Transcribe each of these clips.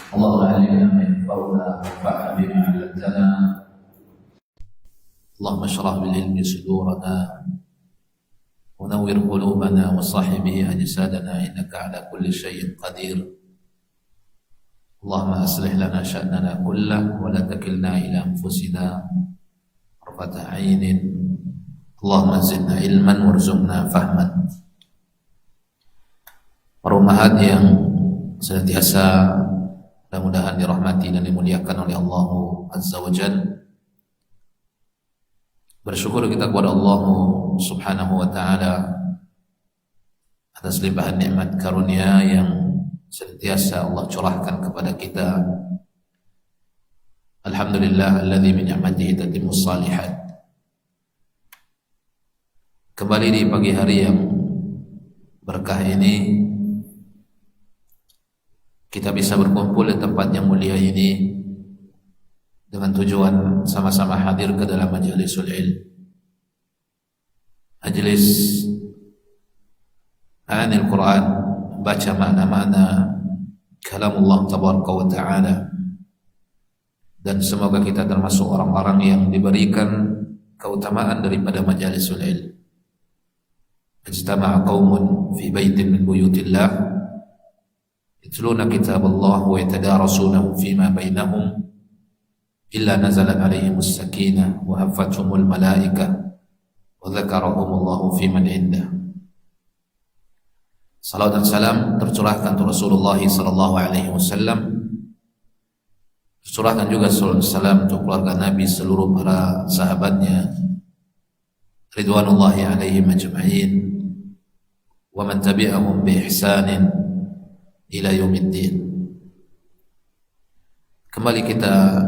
اللهم علمنا ما ينفعنا وانفعنا بما علمتنا. اللهم اشرح بالعلم صدورنا ونور قلوبنا وصحب به أجسادنا إنك على كل شيء قدير. اللهم أصلح لنا شأننا كله ولا تكلنا إلى أنفسنا طرفة عين. اللهم زدنا علما وارزقنا فهما. Para ummahat yang senantiasa mudah-mudahan dirahmati dan dimuliakan oleh Allah Azza wa Jalla, bersyukur kita kepada Allah Subhanahu wa ta'ala atas limpahan nikmat karunia yang senantiasa Allah curahkan kepada kita. Alhamdulillah alladzi min ni'matihi tatimmus shalihat. Kembali di pagi hari yang berkah ini kita bisa berkumpul di tempat yang mulia ini dengan tujuan sama-sama hadir ke dalam majlisul ilm, majlis Ma'anil Quran, baca makna-makna kalamullah tabaraka wa ta'ala, dan semoga kita termasuk orang-orang yang diberikan keutamaan daripada majlisul ilm. Ijtama'a qaumun fi baitin min buyutillah yatluna kitaballah wa yatadarasunahu fima bainahum illa nazalat alaihimus sakinah wa hafathumul malaikah wa dzakarahumullahu fiman indah. Salam dan salam tercurahkan untuk Rasulullah sallallahu alaihi wasallam, tercurahkan juga salam untuk keluarga Nabi, seluruh para sahabatnya ridwanullahi alaihim ajma'in wa man tabi'ahum bi ihsanin ila yaumiddin. Kembali kita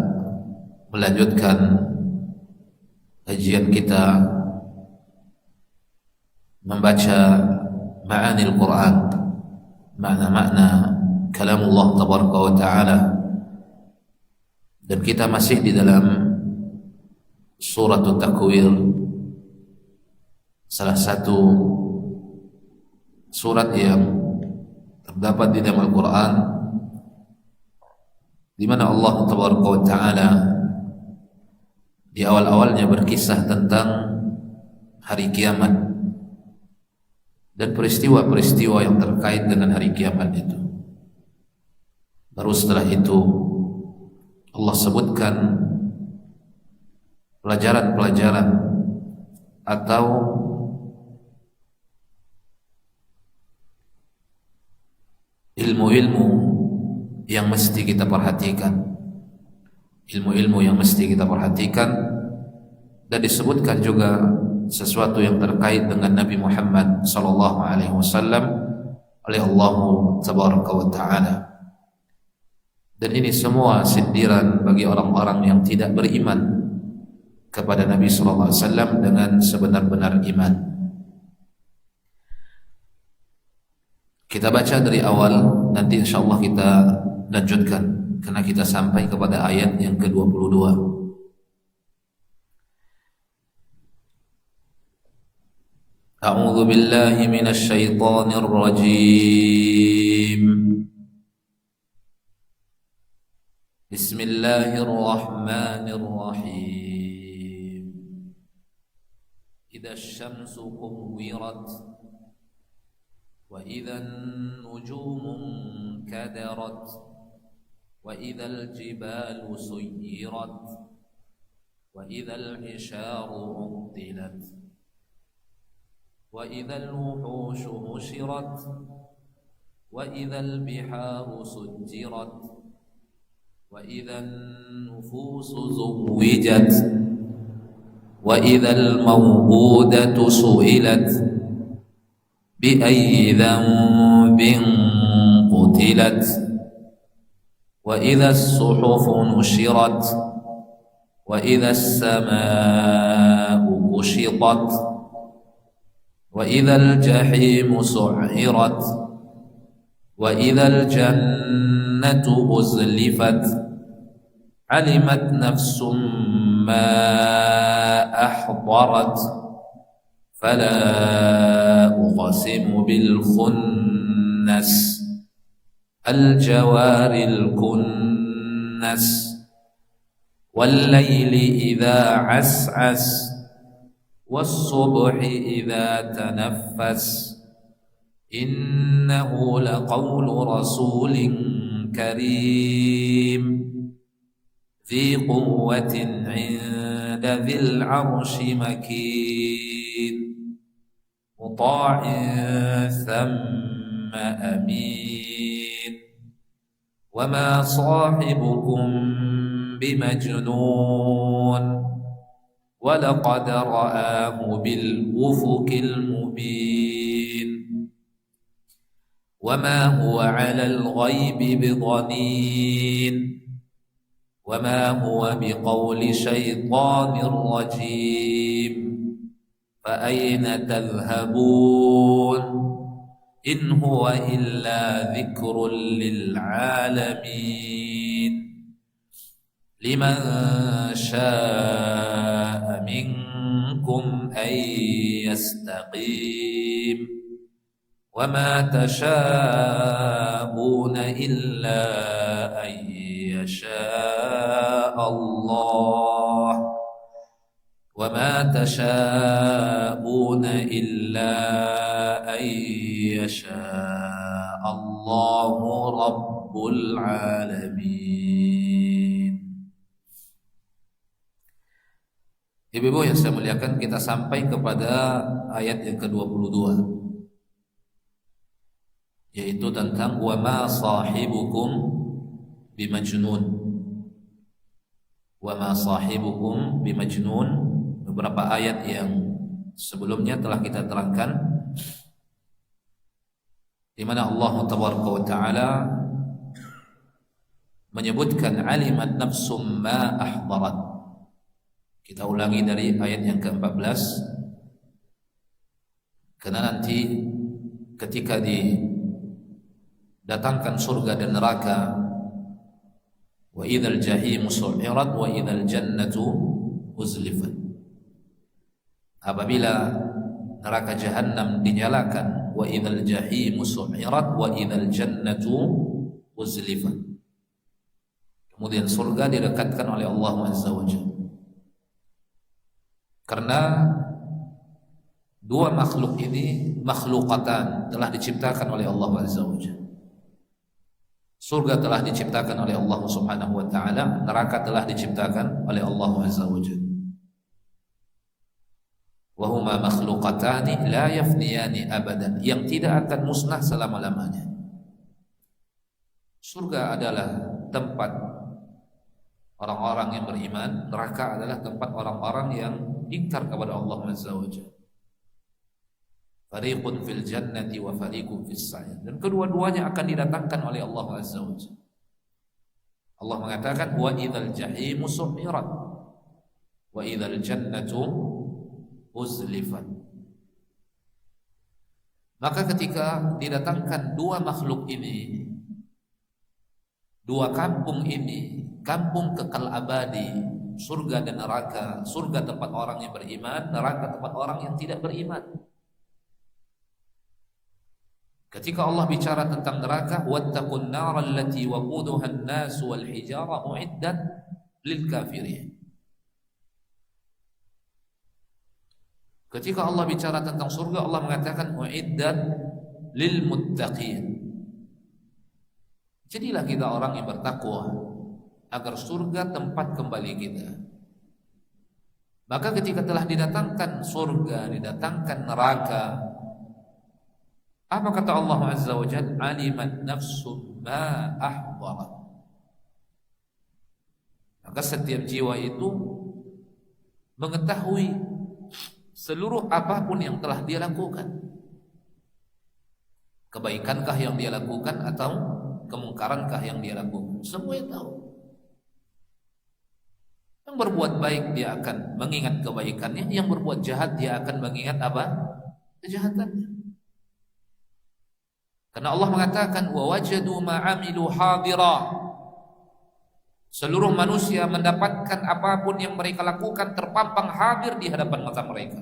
melanjutkan kajian kita membaca Ma'anil Quran, makna-makna kalamullah tabaraka wa ta'ala, dan kita masih di dalam suratul Takwir, salah satu surat yang terdapat di dalam Al-Quran di mana Allah tabaraka wa ta'ala di awal-awalnya berkisah tentang hari kiamat dan peristiwa-peristiwa yang terkait dengan hari kiamat itu. Baru setelah itu Allah sebutkan pelajaran-pelajaran atau ilmu-ilmu yang mesti kita perhatikan, ilmu-ilmu yang mesti kita perhatikan, dan disebutkan juga sesuatu yang terkait dengan Nabi Muhammad sallallahu alaihi wasallam oleh Allah tabaraka wa ta'ala. Dan ini semua sindiran bagi orang-orang yang tidak beriman kepada Nabi sallallahu alaihi wasallam dengan sebenar-benar iman. Kita baca dari awal, nanti insyaallah kita lanjutkan karena kita sampai kepada ayat yang ke-22. A'udzu billahi minasy syaithanir rajim. Bismillahirrahmanirrahim. Idza asy-syamsu kuwirat وإذا النجوم انكدرت وإذا الجبال سيرت وإذا العشار عطلت وإذا الوحوش حشرت وإذا البحار سجرت وإذا النفوس زوجت وإذا الموءودة سئلت بأي ذنب قتلت وإذا الصحف نشرت وإذا السماء كشطت وإذا الجحيم سعرت وإذا الجنة أزلفت علمت نفس ما أحضرت فلا أقسم بالخنس al-jawaril kunnas wal-laili idza as'as was-subhi idza tanaffas innahu laqawlu rasulin karim dhi quwwatin 'inda dhil 'arsy makin muta'in thumma amin wa ma sahibukum bimajnun wa laqad ra'ahu bil ufuqil mubin wa ma huwa 'alal ghaibi bidhanin wa ma huwa biqauli syaitanir rajim fa ayna tadhhabun in huwa illa dzikrun lil alamin liman syaa'a minkum ay yastaqim wa ma tasyaa'una illa ay yasha'a Allah wa ma tasyaa'una illa ay yasha'a Allahu rabbul alamin. Ibu-ibu yang saya muliakan, kita sampai kepada ayat yang ke-22, yaitu tentang wa ma sahibukum bimajnun. Wa ma sahibukum bimajnun. Beberapa ayat yang sebelumnya telah kita terangkan, di mana Allah tabaraka wa taala menyebutkan alimat nafsum ma ahdarat. Kita ulangi dari ayat yang ke-14, karena nanti ketika didatangkan surga dan neraka, wa idzal jahimu su'irat wa idzal jannatu uzlifat. Apabila neraka jahanam dinyalakan, wa idzal jahimu su'irat wa idzal jannatu uzlifat. Kemudian surga didekatkan oleh Allah Azza wa Jalla. Karena dua makhluk ini makhlukatan telah diciptakan oleh Allah Azza wa Jalla. Surga telah diciptakan oleh Allah Subhanahu wa taala, neraka telah diciptakan oleh Allah Azza wa Jalla. Wa huma makhluqatani la yafniyani abadan, yang tidak akan musnah selama-lamanya. Surga adalah tempat orang-orang yang beriman, neraka adalah tempat orang-orang yang ingkar kepada Allah Azza wa Jalla. Fariqun fil jannati wa fariqun fis sa'ir. Dan kedua-duanya akan didatangkan oleh Allah Azza wa Jalla. Allah mengatakan wa idzal jahimu su'irat wa idzal jannatu uzlifat. Maka ketika didatangkan dua makhluk ini, dua kampung ini, kampung kekal abadi, surga dan neraka, surga tempat orang yang beriman, neraka tempat orang yang tidak beriman. Ketika Allah bicara tentang neraka, wattaqun naral lati waquduha an-nas wal hijara uiddat lil kafirin. Ketika Allah bicara tentang surga, Allah mengatakan uiddat lil muttaqin. Jadilah kita orang yang bertakwa agar surga tempat kembali kita. Maka ketika telah didatangkan surga, didatangkan neraka, apa kata Allah Azza wa Jalla? Alimat nafsum ma ahdarat. Maka setiap jiwa itu mengetahui seluruh apapun yang telah dia lakukan. Kebaikankah yang dia lakukan atau kemungkarankah yang dia lakukan? Semua yang tahu. Yang berbuat baik dia akan mengingat kebaikannya, yang berbuat jahat dia akan mengingat apa? Kejahatannya. Karena Allah mengatakan wa wajadu ma 'amilu hadira. Seluruh manusia mendapatkan apapun yang mereka lakukan terpampang hadir di hadapan mata mereka.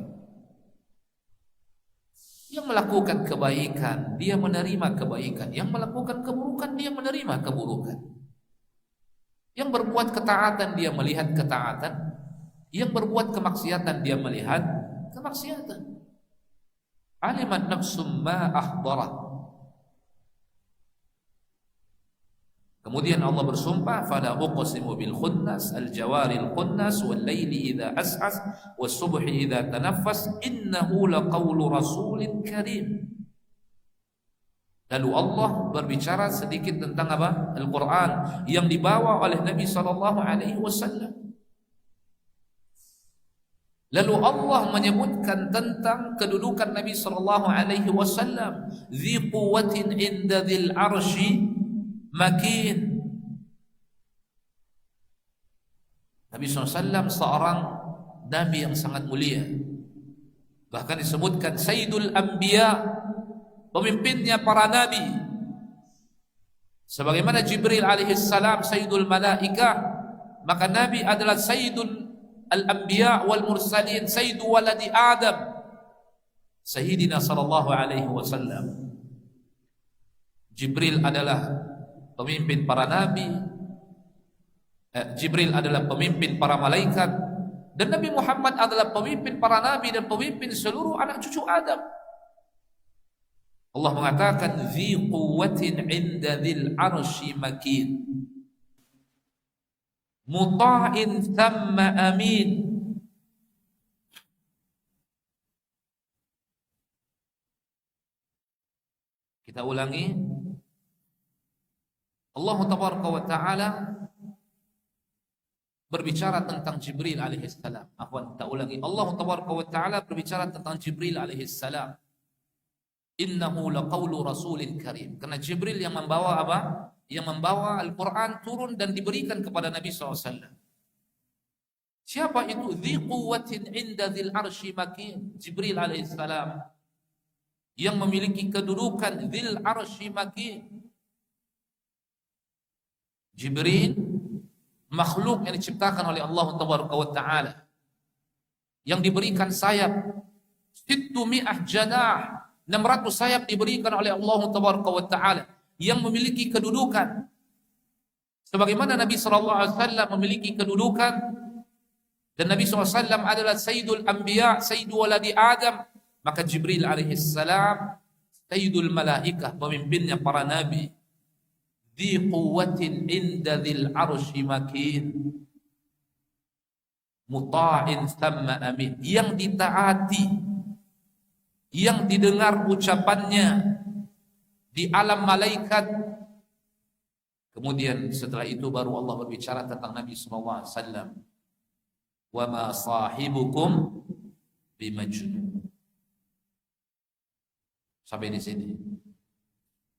Yang melakukan kebaikan, dia menerima kebaikan. Yang melakukan keburukan, dia menerima keburukan. Yang berbuat ketaatan, dia melihat ketaatan. Yang berbuat kemaksiatan, dia melihat kemaksiatan. Alimat nafsum ma ahdarat. Kemudian Allah bersumpah, fala uqsimu bil khunnas al jawaril khunnas wal laili idza as'as was subhi idza tanaffas innahu laqawlu rasulin karim. Lalu Allah berbicara sedikit tentang apa? Al-Quran yang dibawa oleh Nabi sallallahu alaihi wasallam. Lalu Allah menyebutkan tentang kedudukan Nabi sallallahu alaihi wasallam, dzi quwwatin inda dzil arsy makin. Nabi SAW seorang Nabi yang sangat mulia. Bahkan disebutkan Sayyidul Anbiya, pemimpinnya para Nabi. Sebagaimana Jibril alaihissalam Sayyidul Malaikah, maka Nabi adalah Sayyidul Al-Anbiya wal Mursalin, Sayyidu waladi Adam, Sayyidina sallallahu alaihi wasallam. Jibril adalah pemimpin para Nabi, Jibril adalah pemimpin para malaikat, dan Nabi Muhammad adalah pemimpin para nabi dan pemimpin seluruh anak cucu Adam. Allah mengatakan dzi quwwatin 'inda dzil 'arsy makin muta'in thamma amin. Kita ulangi. Allah tabaraka wa taala berbicara tentang Jibril alaihissalam. Kita ulangi. Allah tabaraka wa taala berbicara tentang Jibril alaihissalam. Innahu laqawlu rasulin karim. Karena Jibril yang membawa apa? Yang membawa Al-Quran turun dan diberikan kepada Nabi SAW. Siapa itu? Dzi quwwatin inda dzil arsy makin. Jibril alaihissalam yang memiliki kedudukan dzil arsy makin. Jibril makhluk yang diciptakan oleh Allah tabaraka wa taala, yang diberikan sayap 600 janah, 600 sayap diberikan oleh Allah tabaraka wa taala, yang memiliki kedudukan sebagaimana Nabi sallallahu alaihi wasallam memiliki kedudukan, dan Nabi SAW adalah Sayyidul Anbiya, Sayyidu waladi Adam, maka Jibril alaihissalam Sayyidul Malaikah, pemimpinnya para nabi. Dzi quwwatin inda dzil arsy makin muta'in thamma amin. Yang ditaati, yang didengar ucapannya di alam malaikat. Kemudian setelah itu baru Allah berbicara tentang Nabi sallallahu alaihi wasallam. Wa ma sahibukum bimajnun. Sampai di sini.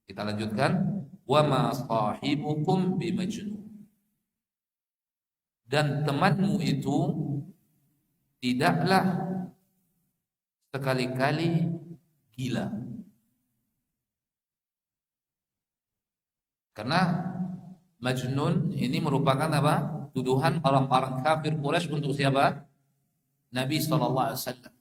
Kita lanjutkan. Wa ma sahibukum bimajnun. Dan temanmu itu tidaklah sekali-kali gila. Karena majnun ini merupakan apa? Tuduhan orang-orang kafir Quraisy untuk siapa? Nabi sallallahu alaihi wasallam.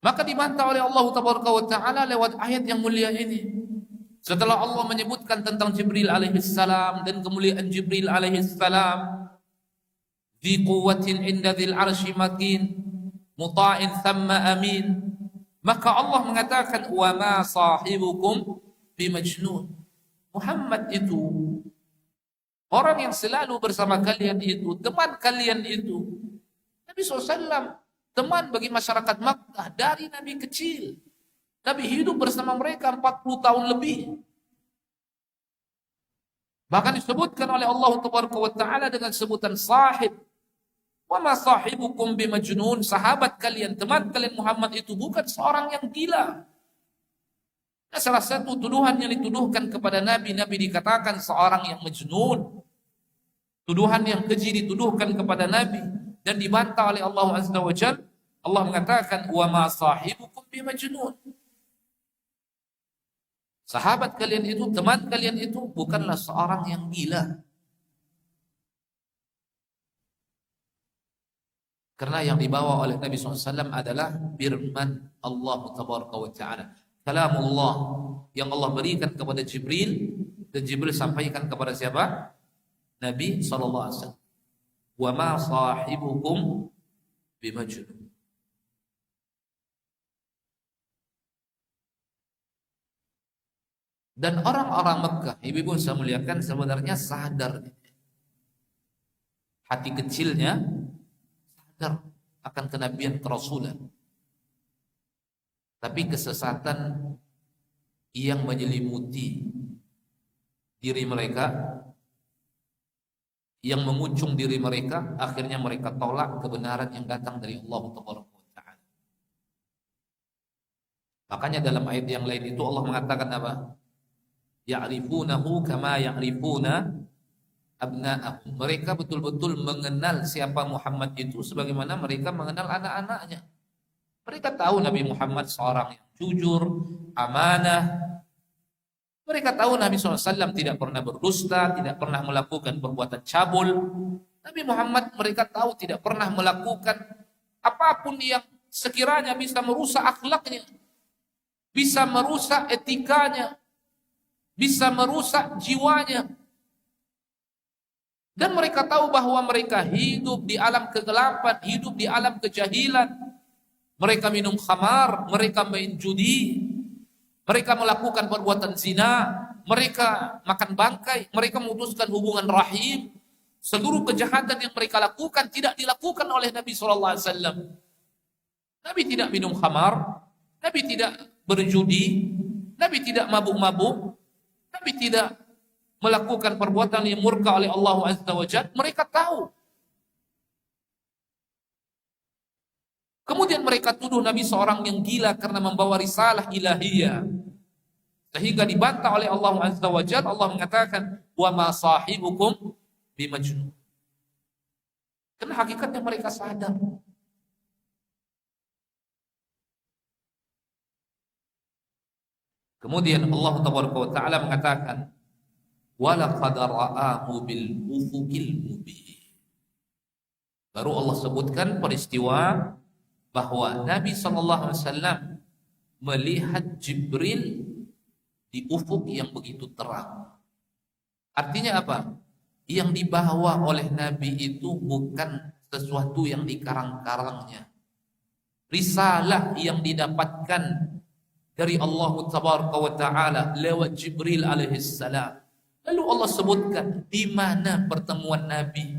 Maka dibantah oleh Allah tabaraka wa taala lewat ayat yang mulia ini. Setelah Allah menyebutkan tentang Jibril alaihissalam dan kemuliaan Jibril alaihissalam, dzi quwwatin inda dzil arsy makin muta'in thamma amin, maka Allah mengatakan wa ma sahibukum bimajnun. Muhammad itu orang yang selalu bersama kalian itu, teman kalian itu. Nabi SAW teman bagi masyarakat Makkah dari Nabi kecil. Nabi hidup bersama mereka 40 tahun lebih. Bahkan disebutkan oleh Allah Taala dengan sebutan sahib. Wa ma sahibukum bimajnun. Sahabat kalian, teman kalian Muhammad itu bukan seorang yang gila. Nah, salah satu tuduhan yang dituduhkan kepada Nabi, Nabi dikatakan seorang yang majnun. Tuduhan yang keji dituduhkan kepada Nabi dan dibantah oleh Allah Azza wa Jalla. Allah mengatakan wa ma sahibukum bimajnun. Sahabat kalian itu, teman kalian itu bukanlah seorang yang gila. Karena yang dibawa oleh Nabi SAW adalah firman Allah Tabaraka wa Ta'ala, kalamullah yang Allah berikan kepada Jibril, dan Jibril sampaikan kepada siapa? Nabi SAW. Wa ma sahibukum bimajnun. Dan orang-orang Mekah, ibu-ibu saya muliakan, sebenarnya sadar, hati kecilnya sadar akan kenabian kerasulan, tapi kesesatan yang menyelimuti diri mereka, yang menguncung diri mereka, akhirnya mereka tolak kebenaran yang datang dari Allah Taala. Makanya dalam ayat yang lain itu Allah mengatakan apa? Ya'rifunahu kama ya'rifuna abna'ahum. Mereka betul-betul mengenal siapa Muhammad itu sebagaimana mereka mengenal anak-anaknya. Mereka tahu Nabi Muhammad seorang yang jujur, amanah. Mereka tahu Nabi SAW tidak pernah berdusta, tidak pernah melakukan perbuatan cabul. Nabi Muhammad mereka tahu tidak pernah melakukan apapun yang sekiranya bisa merusak akhlaknya, bisa merusak etikanya, bisa merusak jiwanya. Dan mereka tahu bahwa mereka hidup di alam kegelapan, hidup di alam kejahilan. Mereka minum khamar, mereka main judi, mereka melakukan perbuatan zina, mereka makan bangkai, mereka memutuskan hubungan rahim. Seluruh kejahatan yang mereka lakukan tidak dilakukan oleh Nabi SAW. Nabi tidak minum khamar, Nabi tidak berjudi, Nabi tidak mabuk-mabuk, Nabi tidak melakukan perbuatan yang murka oleh Allah Azza wa Jalla. Mereka tahu. Kemudian mereka tuduh Nabi seorang yang gila karena membawa risalah ilahiyah, sehingga dibantah oleh Allah Azza wa Jalla. Allah mengatakan, wa ma sahibukum bimajnun. Karena hakikatnya mereka sadar. Kemudian Allah Taala mengatakan, walaqad ra'ahu bil ufuqil mubin. Baru Allah sebutkan peristiwa bahwa Nabi SAW melihat Jibril di ufuk yang begitu terang. Artinya apa? Yang dibawa oleh Nabi itu bukan sesuatu yang dikarang-karangnya. Risalah yang didapatkan dari Allah Tabaraka wa Ta'ala lewat Jibril alaihissalam. Lalu Allah sebutkan di mana pertemuan Nabi,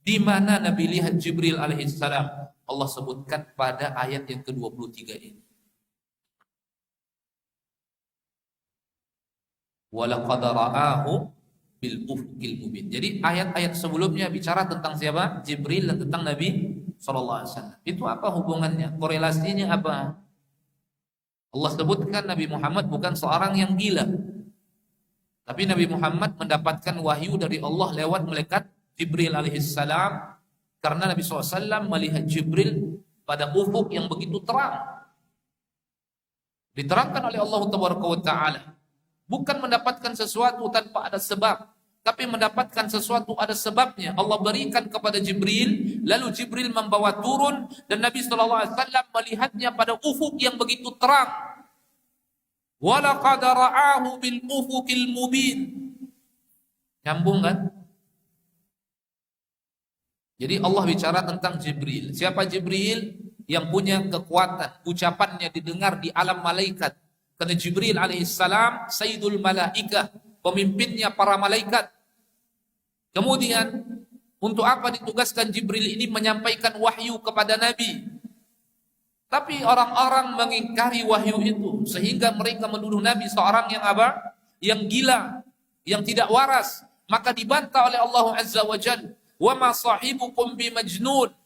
di mana Nabi lihat Jibril alaihissalam. Allah sebutkan pada ayat yang ke-23 ini. Walaqad ra'ahu bil ufuqil mubin. Jadi ayat-ayat sebelumnya bicara tentang siapa? Jibril, dan tentang Nabi SAW. Itu apa hubungannya? Korelasinya apa? Allah sebutkan Nabi Muhammad bukan seorang yang gila, tapi Nabi Muhammad mendapatkan wahyu dari Allah lewat malaikat Jibril alaihissalam, karena Nabi SAW melihat Jibril pada ufuk yang begitu terang, diterangkan oleh Allah Taala. Bukan mendapatkan sesuatu tanpa ada sebab, tapi mendapatkan sesuatu ada sebabnya. Allah berikan kepada Jibril, lalu Jibril membawa turun, dan Nabi SAW melihatnya pada ufuk yang begitu terang. Walaqad ra'ahu bil ufuqil mubin. Nyambung kan? Jadi Allah bicara tentang Jibril. Siapa Jibril? Yang punya kekuatan, ucapannya didengar di alam malaikat. Karena Jibril alaihissalam Sayyidul Malaikah, pemimpinnya para malaikat. Kemudian untuk apa ditugaskan Jibril ini menyampaikan wahyu kepada Nabi? Tapi orang-orang mengingkari wahyu itu, sehingga mereka menuduh Nabi seorang yang apa? Yang gila, yang tidak waras. Maka dibantah oleh Allah Azza wa Jalla, wa ma sahibukum bimajnun.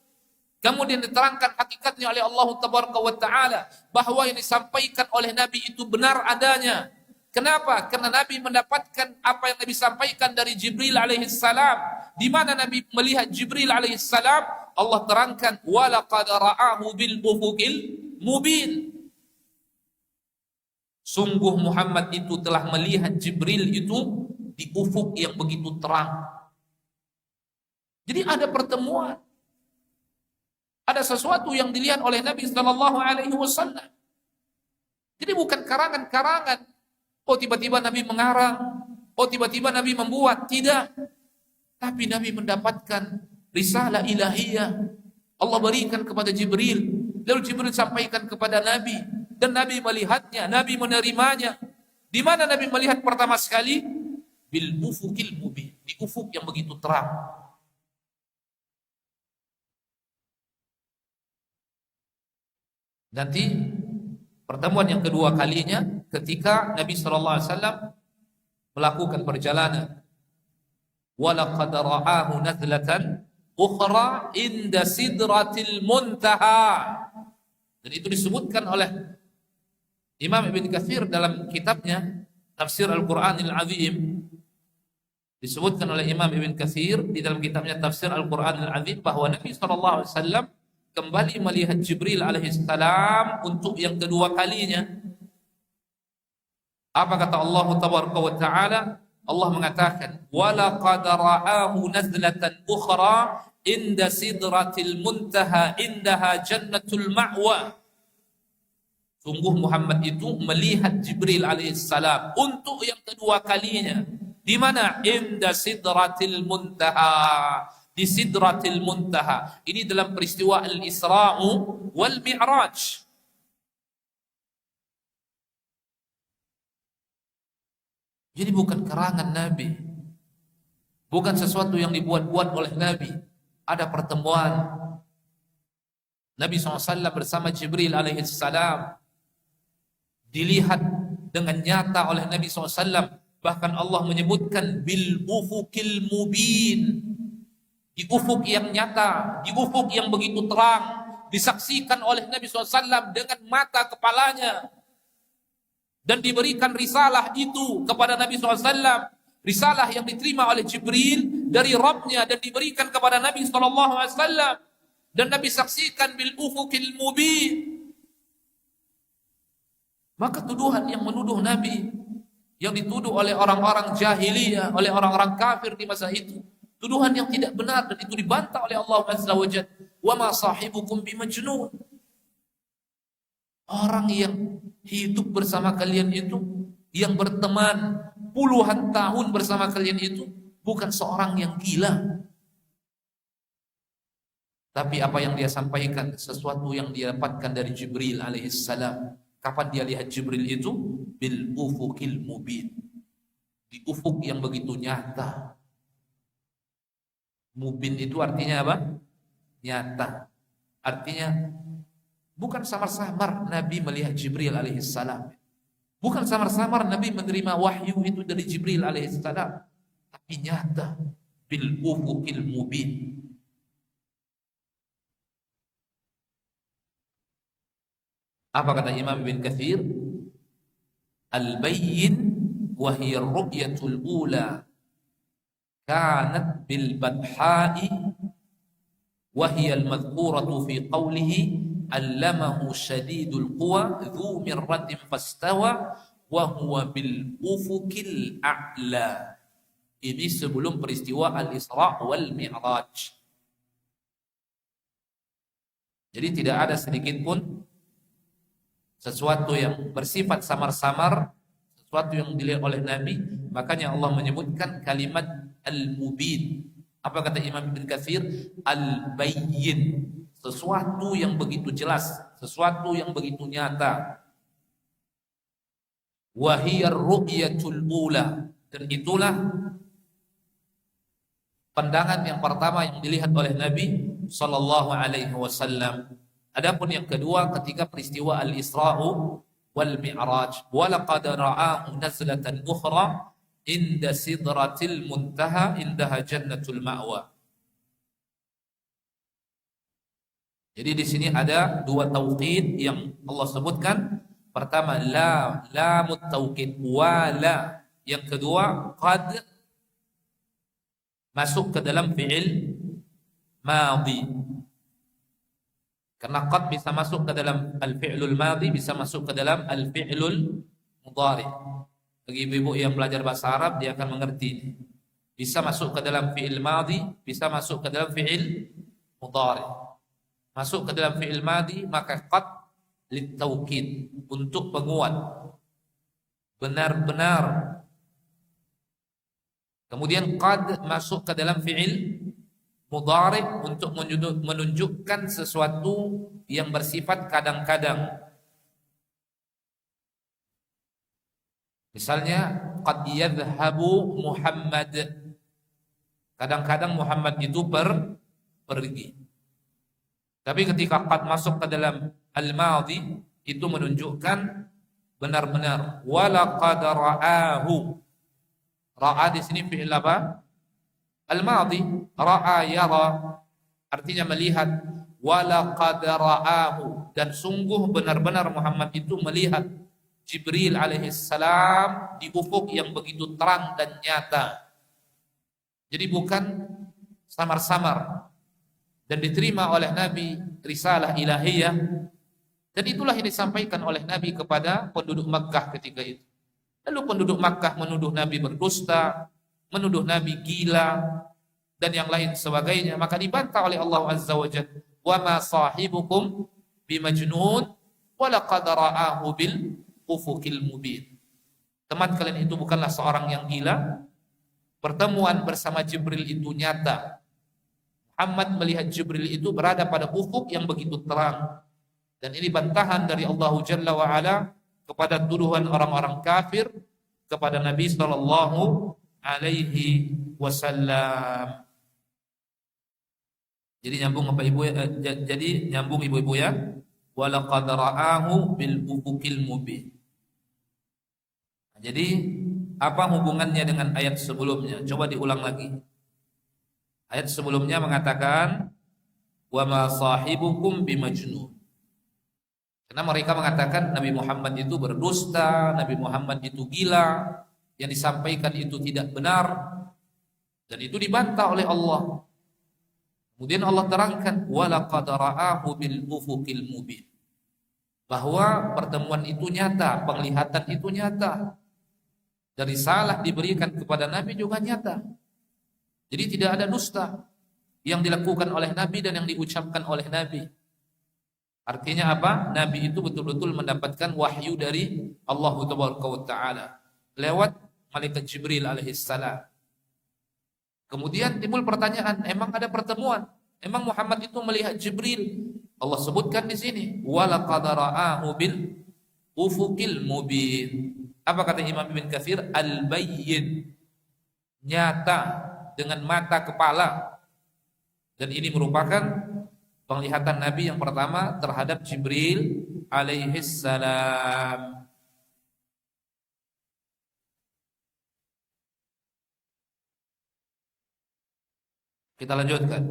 Kemudian diterangkan hakikatnya oleh Allah Tabaraka wa Ta'ala, bahwa yang disampaikan oleh Nabi itu benar adanya. Kenapa? Karena Nabi mendapatkan apa yang Nabi sampaikan dari Jibril alaihissalam. Di mana Nabi melihat Jibril alaihissalam, Allah terangkan, walaqad ra'ahu bil ufuqil mubin. Sungguh Muhammad itu telah melihat Jibril itu di ufuk yang begitu terang. Jadi ada pertemuan, Ada sesuatu yang dilihat oleh Nabi sallallahu alaihi wasallam. Jadi bukan karangan-karangan. Oh tiba-tiba Nabi mengarang, oh tiba-tiba Nabi membuat, tidak. Tapi Nabi mendapatkan risalah ilahiyah. Allah berikan kepada Jibril, lalu Jibril sampaikan kepada Nabi, dan Nabi melihatnya, Nabi menerimanya. Di mana Nabi melihat pertama sekali? Bil ufukil mubin, di ufuk yang begitu terang. Nanti pertemuan yang kedua kalinya ketika Nabi sallallahu alaihi wasallam melakukan perjalanan. Walaqad ra'ahu nazlatan ukhra inda sidratil muntaha. Dan itu disebutkan oleh Imam Ibn Katsir dalam kitabnya Tafsir Al-Qur'anil Azim. Disebutkan oleh Imam Ibn Katsir di dalam kitabnya Tafsir Al-Qur'anil Azim bahwa Nabi sallallahu alaihi wasallam kembali melihat Jibril alaihissalam untuk yang kedua kalinya. Apa kata Allah tabaraka wa taala? Allah mengatakan, "Walaqad ra'ahu nazlatan ukhra inda sidratil muntaha indaha jannatul ma'wa." Sungguh Muhammad itu melihat Jibril alaihissalam untuk yang kedua kalinya. Di mana? Inda sidratil muntaha. Di Sidratil Muntaha. Ini dalam peristiwa Al-Isra'u wal Mi'raj. Jadi bukan karangan Nabi, bukan sesuatu yang dibuat-buat oleh Nabi. Ada pertemuan Nabi SAW bersama Jibril alaihissalam, dilihat dengan nyata oleh Nabi SAW. Bahkan Allah menyebutkan bil ufukil mubin, di ufuk yang nyata, di ufuk yang begitu terang, disaksikan oleh Nabi SAW dengan mata kepalanya, dan diberikan risalah itu kepada Nabi SAW, risalah yang diterima oleh Jibril dari Rabbnya dan diberikan kepada Nabi SAW, dan Nabi saksikan bil ufukil mubin. Maka tuduhan yang menuduh Nabi, yang dituduh oleh orang-orang jahiliyah, oleh orang-orang kafir di masa itu, tuduhan yang tidak benar, dan itu dibantah oleh Allah Azza wa Jalla. Wa ma sahibukum bimajnun. Orang yang hidup bersama kalian itu, yang berteman puluhan tahun bersama kalian itu, bukan seorang yang gila. Tapi apa yang dia sampaikan, sesuatu yang dia dapatkan dari Jibril alaihissalam. Kapan dia lihat Jibril itu? Bil ufukil mubin. Di ufuk yang begitu nyata. Mubin itu artinya apa? Nyata. Artinya bukan samar-samar Nabi melihat Jibril alaihissalam. Bukan samar-samar Nabi menerima wahyu itu dari Jibril alaihissalam. Tapi nyata. Bil ufukil mubin. Apa kata Imam Ibn Katsir? Al-bayyin wa hiya ar-ru'yatul ula kanat bil badha'i wa hiya al-madhkuratu fi qawlihi allamahu shadidul quwa dhu mirratin fastawa wa huwa bil ufukil a'la. Ini sebelum peristiwa Al-Isra wal Mi'raj. Jadi tidak ada sedikit pun sesuatu yang bersifat samar-samar, sesuatu yang dilihat oleh Nabi. Makanya Allah menyebutkan kalimat al-mubin. Apa kata Imam Ibn Katsir? Al-bayyin, sesuatu yang begitu jelas, sesuatu yang begitu nyata. Wa hiya ar-ru'yatul ula, dan itulah pandangan yang pertama yang dilihat oleh Nabi sallallahu alaihi wasallam. Adapun yang kedua ketika peristiwa Al-Isra'u wal Mi'raj, walaqad ra'ahu nazlatan ukhra inda sidratil muntaha indaha jannatul ma'wa. Jadi di sini ada dua tauqid yang Allah sebutkan. Pertama lamut tauqid wala, yang kedua qad masuk ke dalam fi'il madhi. Karena qad bisa masuk ke dalam al-fi'lul madhi, bisa masuk ke dalam al-fi'lul mudhari. Bagi ibu-ibu yang belajar bahasa Arab, dia akan mengerti ini. Bisa masuk ke dalam fi'il madhi, bisa masuk ke dalam fi'il mudhari. masuk ke dalam fi'il madhi, maka qad litaukid, untuk penguat, benar-benar. Kemudian qad masuk ke dalam fi'il mudhari untuk menunjukkan sesuatu yang bersifat kadang-kadang. Misalnya qad yadhhabu Muhammad, kadang-kadang Muhammad itu pergi. Tapi ketika qad masuk ke dalam al-madhi, itu menunjukkan benar-benar. Walaqad ra'ahu, ra'a di sini fi'il apa? Al-madhi. Ra'a yara, artinya melihat. Walaqad ra'ahu, dan sungguh benar-benar Muhammad itu melihat Jibril alaihissalam di ufuk yang begitu terang dan nyata. Jadi bukan samar-samar, dan diterima oleh Nabi risalah ilahiyah, dan itulah yang disampaikan oleh Nabi kepada penduduk Makkah ketika itu. Lalu penduduk Makkah menuduh Nabi berdusta, menuduh Nabi gila, dan yang lain sebagainya. Maka dibantah oleh Allah Azza wa Jalla, wa ma sahibukum bimajnun wa laqad ra'ahu bil ufukil mubin. Teman kalian itu bukanlah seorang yang gila. Pertemuan bersama Jibril itu nyata. Muhammad melihat Jibril itu berada pada ufuk yang begitu terang. Dan ini bantahan dari Allah Jalla wa Ala kepada tuduhan orang-orang kafir kepada Nabi sallallahu alaihi wasallam. Jadi nyambung apa ibu ya? Jadi nyambung ibu-ibu ya. Walaqad ra'ahu bil ufukil mubin. Jadi apa hubungannya dengan ayat sebelumnya? Coba diulang lagi. Ayat sebelumnya mengatakan wa ma sahibukum bimajnun. Karena mereka mengatakan Nabi Muhammad itu berdusta, Nabi Muhammad itu gila, yang disampaikan itu tidak benar, dan itu dibantah oleh Allah. Kemudian Allah terangkan walaqad ra'ahu bil ufukil mubin, bahwa pertemuan itu nyata, penglihatan itu nyata. Dari salah diberikan kepada Nabi juga nyata. Jadi tidak ada dusta yang dilakukan oleh Nabi dan yang diucapkan oleh Nabi. Artinya apa? Nabi itu betul-betul mendapatkan wahyu dari Allah Taala lewat malaikat Jibril alaihissalam. Kemudian timbul pertanyaan, emang ada pertemuan? Emang Muhammad itu melihat Jibril? Allah sebutkan di sini, walaqad ra'ahu bil ufukil mubin. Apa kata Imam Ibn Katsir? Al-bayyin, nyata dengan mata kepala. Dan ini merupakan penglihatan Nabi yang pertama terhadap Jibril alaihissalam. Kita lanjutkan.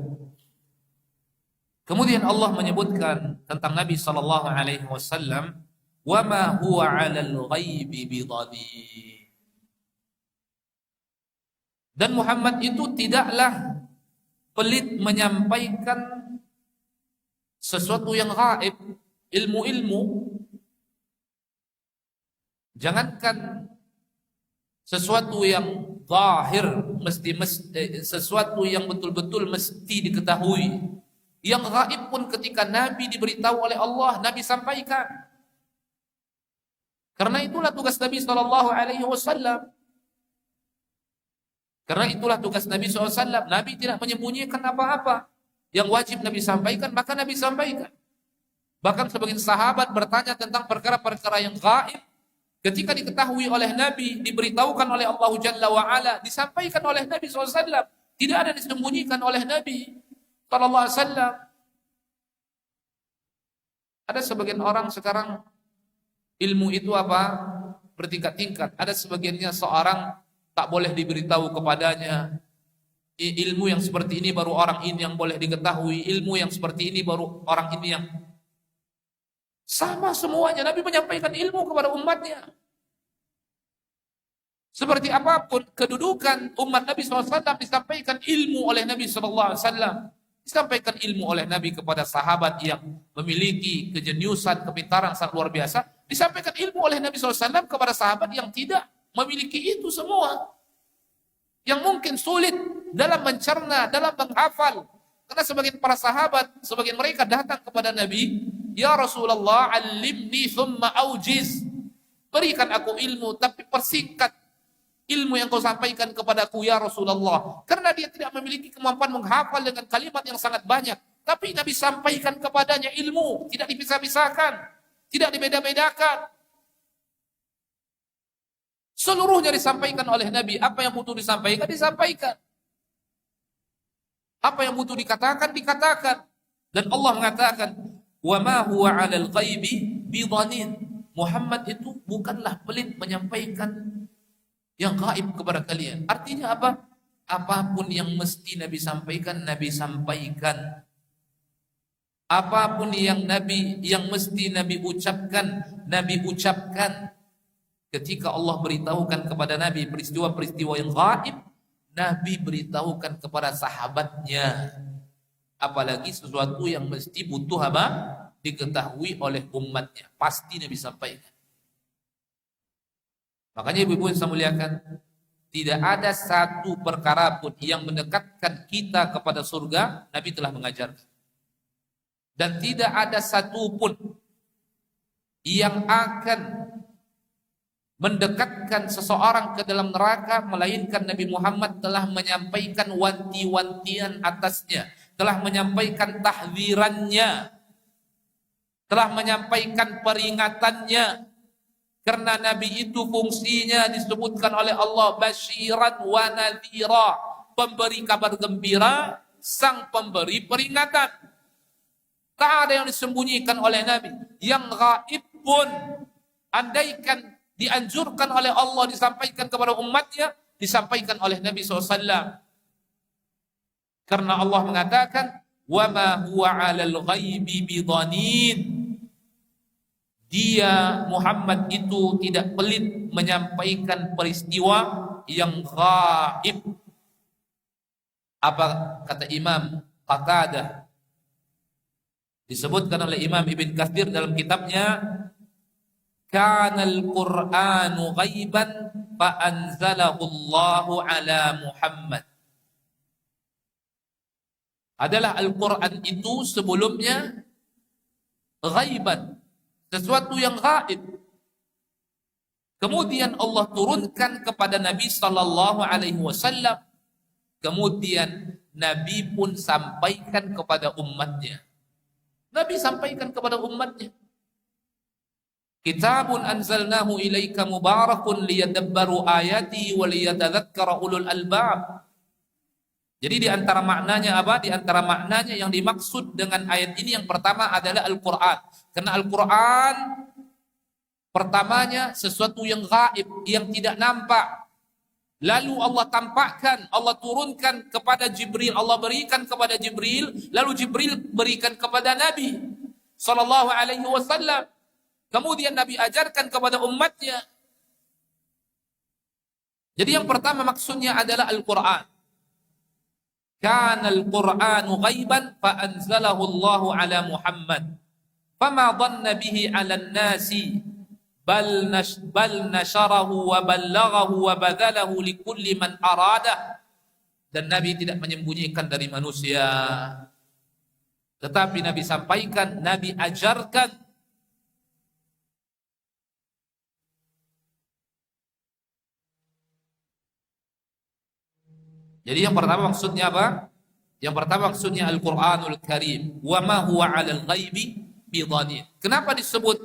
Kemudian Allah menyebutkan tentang Nabi sallallahu alaihi wasallam, wa ma huwa 'alal ghaibi bidhanin. Dan Muhammad itu tidaklah pelit menyampaikan sesuatu yang gaib, ilmu-ilmu. Jangankan sesuatu yang zahir, sesuatu yang betul-betul mesti diketahui. Yang gaib pun ketika Nabi diberitahu oleh Allah, Nabi sampaikan. Karena itulah tugas Nabi sallallahu alaihi wasallam. Karena itulah tugas Nabi SAW. Nabi tidak menyembunyikan apa-apa. Yang wajib Nabi sampaikan, maka Nabi sampaikan. Bahkan sebagian sahabat bertanya tentang perkara-perkara yang gaib. Ketika diketahui oleh Nabi, diberitahukan oleh Allah Jalla wa'ala, disampaikan oleh Nabi SAW. Tidak ada disembunyikan oleh Nabi SAW. Ada sebagian orang sekarang, ilmu itu apa? Bertingkat-tingkat. Ada sebagiannya seorang tak boleh diberitahu kepadanya. Ilmu yang seperti ini baru orang ini yang boleh diketahui. Ilmu yang seperti ini baru orang ini yang... Sama semuanya. Nabi menyampaikan ilmu kepada umatnya. Seperti apapun kedudukan umat Nabi SAW, disampaikan ilmu oleh Nabi SAW. Disampaikan ilmu oleh Nabi kepada sahabat yang memiliki kejeniusan, kepintaran sangat luar biasa. Disampaikan ilmu oleh Nabi SAW kepada sahabat yang tidak memiliki itu semua. Yang mungkin sulit dalam mencerna, dalam menghafal. Karena sebagian para sahabat, sebagian mereka datang kepada Nabi, "Ya Rasulullah, alimni thumma aujiz." Berikan aku ilmu, tapi persingkat ilmu yang kau sampaikan kepadaku ya Rasulullah. Karena dia tidak memiliki kemampuan menghafal dengan kalimat yang sangat banyak. Tapi Nabi sampaikan kepadanya ilmu, tidak dipisah-pisahkan, tidak dibeda-bedakan. Seluruhnya disampaikan oleh Nabi. Apa yang butuh disampaikan, disampaikan. Apa yang butuh dikatakan, dikatakan. Dan Allah mengatakan, "Wa ma huwa 'alal ghaibi bidhanin." Muhammad itu bukanlah pelit menyampaikan yang gaib kepada kalian. Artinya apa? Apapun yang mesti Nabi sampaikan, Nabi sampaikan. Apapun yang mesti Nabi ucapkan, Nabi ucapkan. Ketika Allah beritahukan kepada Nabi peristiwa-peristiwa yang gaib, Nabi beritahukan kepada sahabatnya. Apalagi sesuatu yang mesti butuh apa? Diketahui oleh umatnya. Pasti Nabi sampaikan. Makanya ibu-ibu yang saya muliakan, tidak ada satu perkara pun yang mendekatkan kita kepada surga, Nabi telah mengajarkan. Dan tidak ada satu pun yang akan mendekatkan seseorang ke dalam neraka, melainkan Nabi Muhammad telah menyampaikan wanti-wantian atasnya, telah menyampaikan tahzirannya, telah menyampaikan peringatannya. Karena Nabi itu fungsinya disebutkan oleh Allah basyiran wa nadhira, pemberi kabar gembira, sang pemberi peringatan. Tak ada yang disembunyikan oleh Nabi. Yang gaib pun, andaikan dianjurkan oleh Allah disampaikan kepada umatnya, disampaikan oleh Nabi SAW. Karena Allah mengatakan, "Wa ma huwa 'alal ghaibi bidhanin." Dia Muhammad itu tidak pelit menyampaikan peristiwa yang gaib. Apa kata Imam Qatadah? Disebutkan oleh Imam Ibn Katsir dalam kitabnya, "Kanal Qur'anu ghaiban fa anzalahu Allahu ala Muhammad." Adalah Al-Quran itu sebelumnya ghaiban, sesuatu yang gaib. Kemudian Allah turunkan kepada Nabi sallallahu alaihi wasallam. Kemudian Nabi pun sampaikan kepada umatnya. Nabi sampaikan kepada umatnya. Kitabun anzalnahu ilaika mubarakun liyadabbaru ayati wa liyatadzakkara ulul albab. Jadi di antara maknanya apa? Di antara maknanya yang dimaksud dengan ayat ini yang pertama adalah Al-Quran. Karena Al-Quran pertamanya sesuatu yang gaib, yang tidak nampak. Lalu Allah tampakkan, Allah turunkan kepada Jibril, Allah berikan kepada Jibril, lalu Jibril berikan kepada Nabi sallallahu alaihi wasallam. Kemudian Nabi ajarkan kepada umatnya. Jadi yang pertama maksudnya adalah Al-Quran. Kana al-Qur'anu ghaiban fa anzalahu Allahu ala Muhammad. Fama dhanna bihi 'ala an-nasi bal nasharahu wa ballaghahu wa badzalahu likulli man arada. Dan Nabi tidak menyembunyikan dari manusia. Tetapi Nabi sampaikan, Nabi ajarkan. Jadi yang pertama maksudnya apa? Yang pertama maksudnya Al-Quranul Karim. Wa ma huwa 'alal ghaibi bidhanin. Kenapa disebut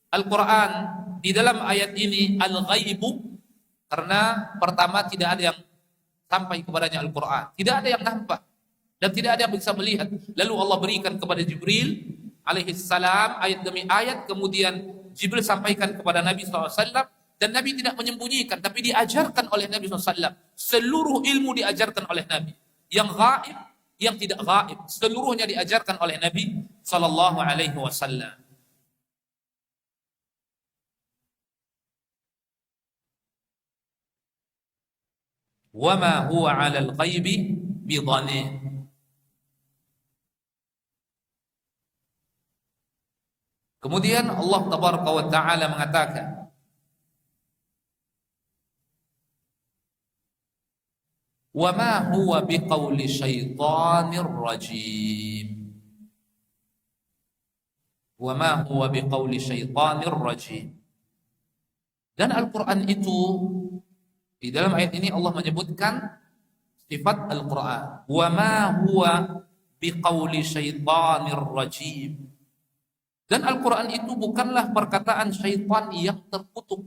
Al-Quran di dalam ayat ini Al-Ghaibu? Karena pertama tidak ada yang sampai kepadanya Al-Quran. Tidak ada yang nampak. Dan tidak ada yang bisa melihat. Lalu Allah berikan kepada Jibril alaihissalam ayat demi ayat. Kemudian Jibril sampaikan kepada Nabi SAW. Dan Nabi tidak menyembunyikan, tapi diajarkan oleh Nabi SAW. Seluruh ilmu diajarkan oleh Nabi. Yang gaib, yang tidak gaib, seluruhnya diajarkan oleh Nabi Sallallahu Alaihi Wasallam. Wa ma huwa 'alal ghaibi bidhanin. Kemudian Allah Tabaraka wa Ta'ala mengatakan, wa ma huwa biqauli syaitanir rajim. Wa ma huwa biqauli syaitanir rajim. Dan Al-Quran itu, di dalam ayat ini Allah menyebutkan sifat Al-Quran. Wa ma huwa biqauli syaitanir rajim. Dan Al-Quran itu bukanlah perkataan syaitan yang terkutuk.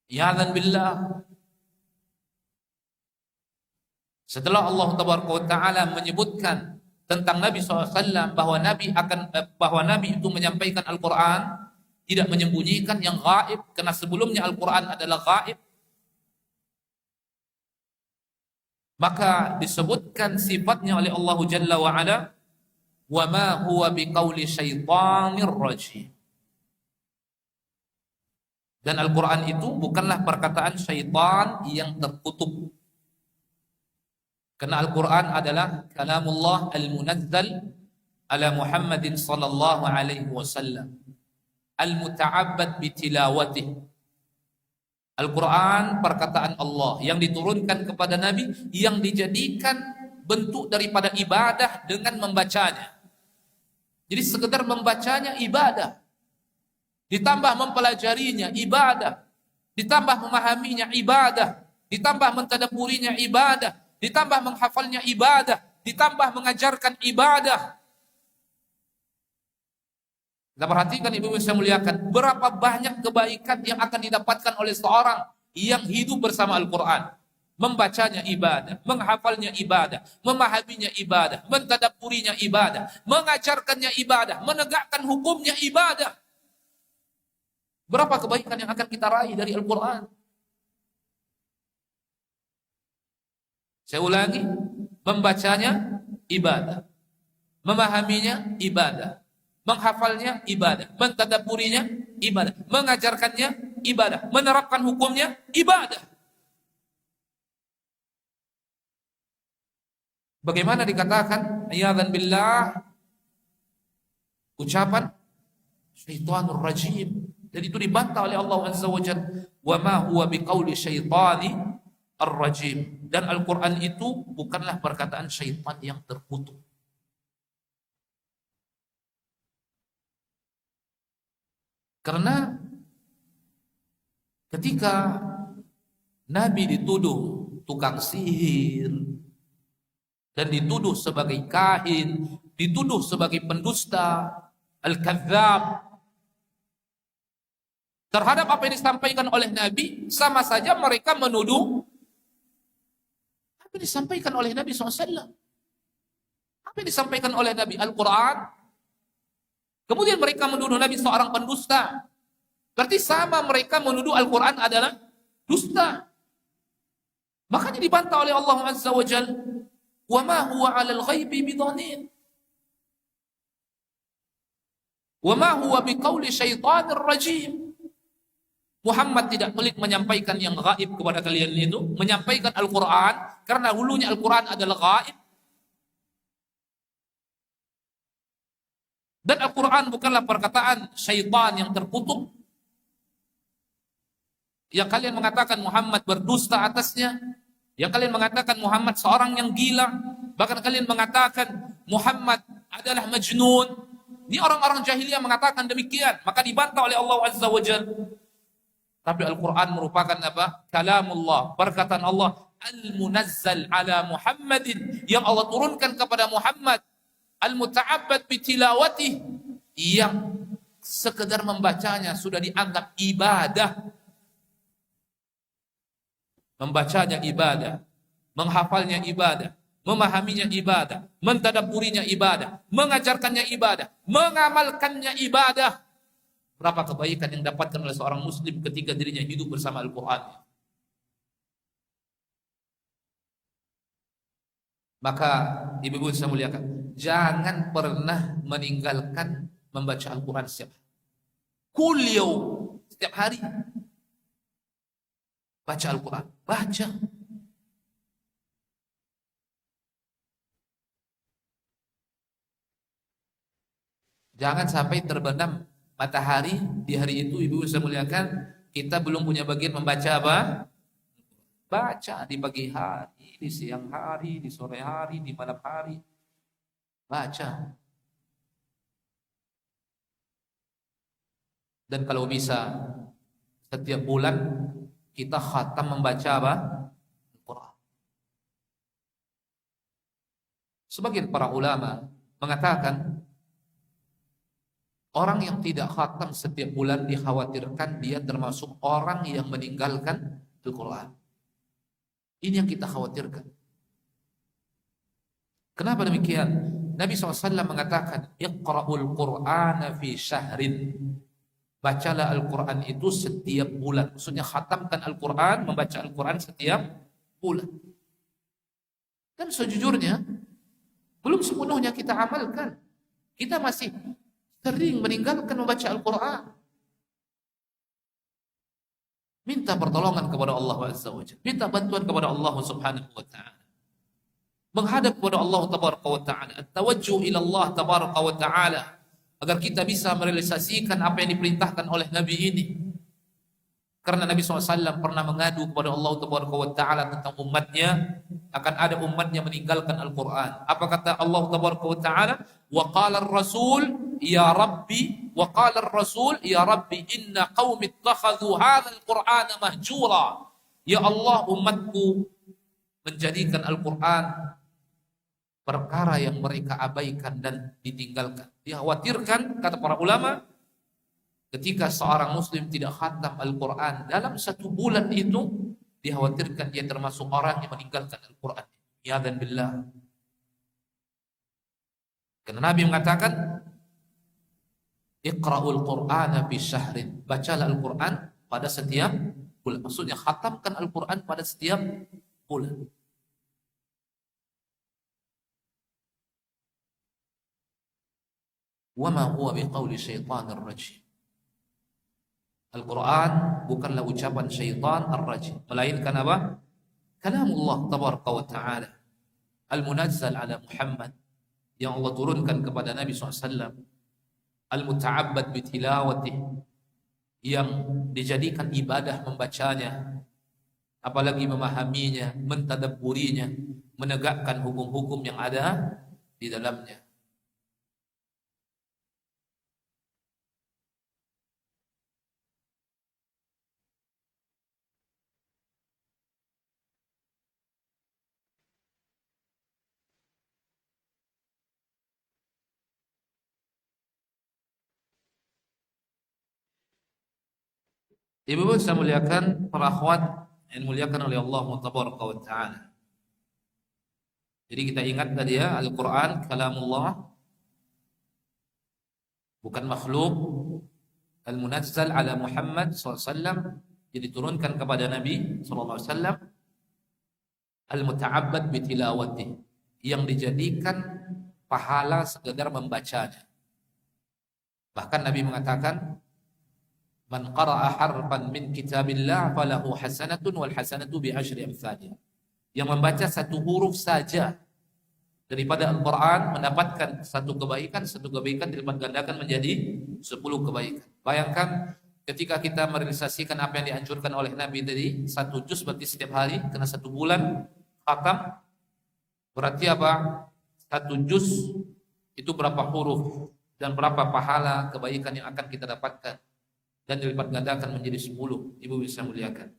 Ya'adhan billah. Setelah Allah Ta'ala menyebutkan tentang Nabi SAW bahwa Nabi itu menyampaikan Al-Quran, tidak menyembunyikan yang gaib, karena sebelumnya Al-Quran adalah gaib, maka disebutkan sifatnya oleh Allah Jalla wa'ala, wa ma huwa biqauli syaitanir rajim. Dan Al-Quran itu bukanlah perkataan syaitan yang terkutuk, karena Al-Quran adalah kalamullah al-munazzal ala Muhammadin sallallahu alaihi wasallam, al-muta'abbad bitilawatih. Al-Quran perkataan Allah yang diturunkan kepada Nabi, yang dijadikan bentuk daripada ibadah dengan membacanya. Jadi sekedar membacanya ibadah, ditambah mempelajarinya ibadah, ditambah memahaminya ibadah, ditambah mentadabburinya ibadah, ditambah menghafalnya ibadah, ditambah mengajarkan ibadah. Kita perhatikan ibu-ibu saya muliakan, berapa banyak kebaikan yang akan didapatkan oleh seorang yang hidup bersama Al-Quran. Membacanya ibadah, menghafalnya ibadah, memahaminya ibadah, mentadabburinya ibadah, mengajarkannya ibadah, menegakkan hukumnya ibadah. Berapa kebaikan yang akan kita raih dari Al-Quran? Saya ulangi, membacanya ibadah, memahaminya ibadah, menghafalnya ibadah, mentadabburinya ibadah, mengajarkannya ibadah, menerapkan hukumnya ibadah. Bagaimana dikatakan a'yadzan billah, ucapan syaitanur rajim, dan itu dibantah oleh Allah Azza wa Jalla, wa ma huwa biqauli syaitani ar-rajim. Dan Al-Quran itu bukanlah perkataan syaitan yang terkutuk. Karena ketika Nabi dituduh tukang sihir, dan dituduh sebagai kahin, dituduh sebagai pendusta, al-kadzdzab, terhadap apa yang disampaikan oleh Nabi, sama saja mereka menuduh apa yang disampaikan oleh Nabi SAW. Apa yang disampaikan oleh Nabi Al-Quran, kemudian mereka menuduh Nabi seorang pendusta. Berarti sama mereka menuduh Al-Quran adalah dusta. Makanya dibantah oleh Allah Azza wa Jalla, wa ma huwa 'alal ghaibi bidhanin, wa ma huwa biqauli syaitanir rajim. Muhammad tidak pelit menyampaikan yang gaib kepada kalian itu, menyampaikan Al-Quran, karena hulunya Al-Quran adalah gaib. Dan Al-Quran bukanlah perkataan syaitan yang terkutuk, yang kalian mengatakan Muhammad berdusta atasnya, yang kalian mengatakan Muhammad seorang yang gila, bahkan kalian mengatakan Muhammad adalah majnun. Ini orang-orang jahiliyah mengatakan demikian, maka dibantah oleh Allah Azza wa Jalla. Tapi Al-Quran merupakan apa? Kalamullah, perkataan Allah, al-munazzal ala Muhammadin, yang Allah turunkan kepada Muhammad, al-muta'abbad bitilawatih, yang sekedar membacanya sudah dianggap ibadah. Membacanya ibadah, menghafalnya ibadah, memahaminya ibadah, mentadabburinya ibadah, mengajarkannya ibadah, mengamalkannya ibadah. Berapa kebaikan yang dapatkan oleh seorang muslim ketika dirinya hidup bersama Al-Quran. Maka ibu-ibu saya muliakan, jangan pernah meninggalkan membaca Al-Quran setiap hari. Kul yaum, setiap hari baca Al-Quran, baca. Jangan sampai terbenam matahari di hari itu, ibu saya muliakan, kita belum punya bagian membaca apa? Baca di pagi hari, di siang hari, di sore hari, di malam hari. Baca. Dan kalau bisa setiap bulan kita khatam membaca apa? Al-Quran. Sebagian para ulama mengatakan orang yang tidak khatam setiap bulan dikhawatirkan dia termasuk orang yang meninggalkan Al-Quran. Ini yang kita khawatirkan. Kenapa demikian? Nabi SAW mengatakan, Iqra'ul Qur'ana fi syahrin. Bacalah Al-Quran itu setiap bulan. Maksudnya khatamkan Al-Quran, membaca Al-Quran setiap bulan. Dan sejujurnya, belum sepenuhnya kita amalkan. Kita masih sering meninggalkan membaca Al-Quran. Minta pertolongan kepada Allah Azza wa Jalla. Minta bantuan kepada Allah Subhanahu wa Ta'ala. Menghadap kepada Allah Tabaraka wa Ta'ala. At-tawajjuh ila Allah Tabaraka wa Ta'ala. Agar kita bisa merealisasikan apa yang diperintahkan oleh Nabi ini. Karena Nabi SAW pernah mengadu kepada Allah Tabaraka wa Ta'ala tentang umatnya. Akan ada umatnya meninggalkan Al-Quran. Apa kata Allah Tabaraka wa Ta'ala? Wa qala ar-rasul ya Rabbi. Wa qala ar-rasul ya Rabbi inna qawmi ittakhadhu hadha al-Qur'ana mahjura. Ya Allah, umatku menjadikan Al-Quran perkara yang mereka abaikan dan ditinggalkan. Dikhawatirkan, kata para ulama, ketika seorang muslim tidak khatam Al-Quran dalam satu bulan itu, dikhawatirkan dia termasuk orang yang meninggalkan Al-Quran. Ya dan billah. Karena Nabi mengatakan, Iqra'ul Qur'ana fi syahrin. Bacalah Al-Quran pada setiap bulan. Maksudnya khatamkan Al-Quran pada setiap bulan. وَمَا هُوَ بِقَوْلِ شَيْطَانِ الرَّجِيمِ. Al-Quran bukanlah ucapan syaitan ar-rajim, melainkan apa? Kalamullah Tabaraka wa Ta'ala al-munazzal ala Muhammad, yang Allah turunkan kepada Nabi SAW, al-muta'abbad bitilawatih, yang dijadikan ibadah membacanya, apalagi memahaminya, mentadabburinya, menegakkan hukum-hukum yang ada di dalamnya. Ibu-ibu saya muliakan, para akhwat yang dimuliakan oleh Allah Tabaraka wa Ta'ala. Jadi kita ingat tadi ya, Al-Quran kalamullah, bukan makhluk, al-munazzal ala Muhammad SAW, yang diturunkan kepada Nabi SAW, al-muta'abbad bitilawatih, yang dijadikan pahala sekedar membacanya. Bahkan Nabi mengatakan, Man qara'a harfan min kitabillah falahu hasanatun wal hasanatu bi asyri amsalih. Yang membaca satu huruf saja daripada Al-Quran mendapatkan satu kebaikan dilipat gandakan menjadi 10 kebaikan. Bayangkan ketika kita merealisasikan apa yang dianjurkan oleh Nabi tadi, satu juz berarti setiap hari, kena satu bulan khatam, berarti apa? Satu juz itu berapa huruf dan berapa pahala kebaikan yang akan kita dapatkan, dan dilipat gandakan menjadi 10. Ibu bisa muliakan.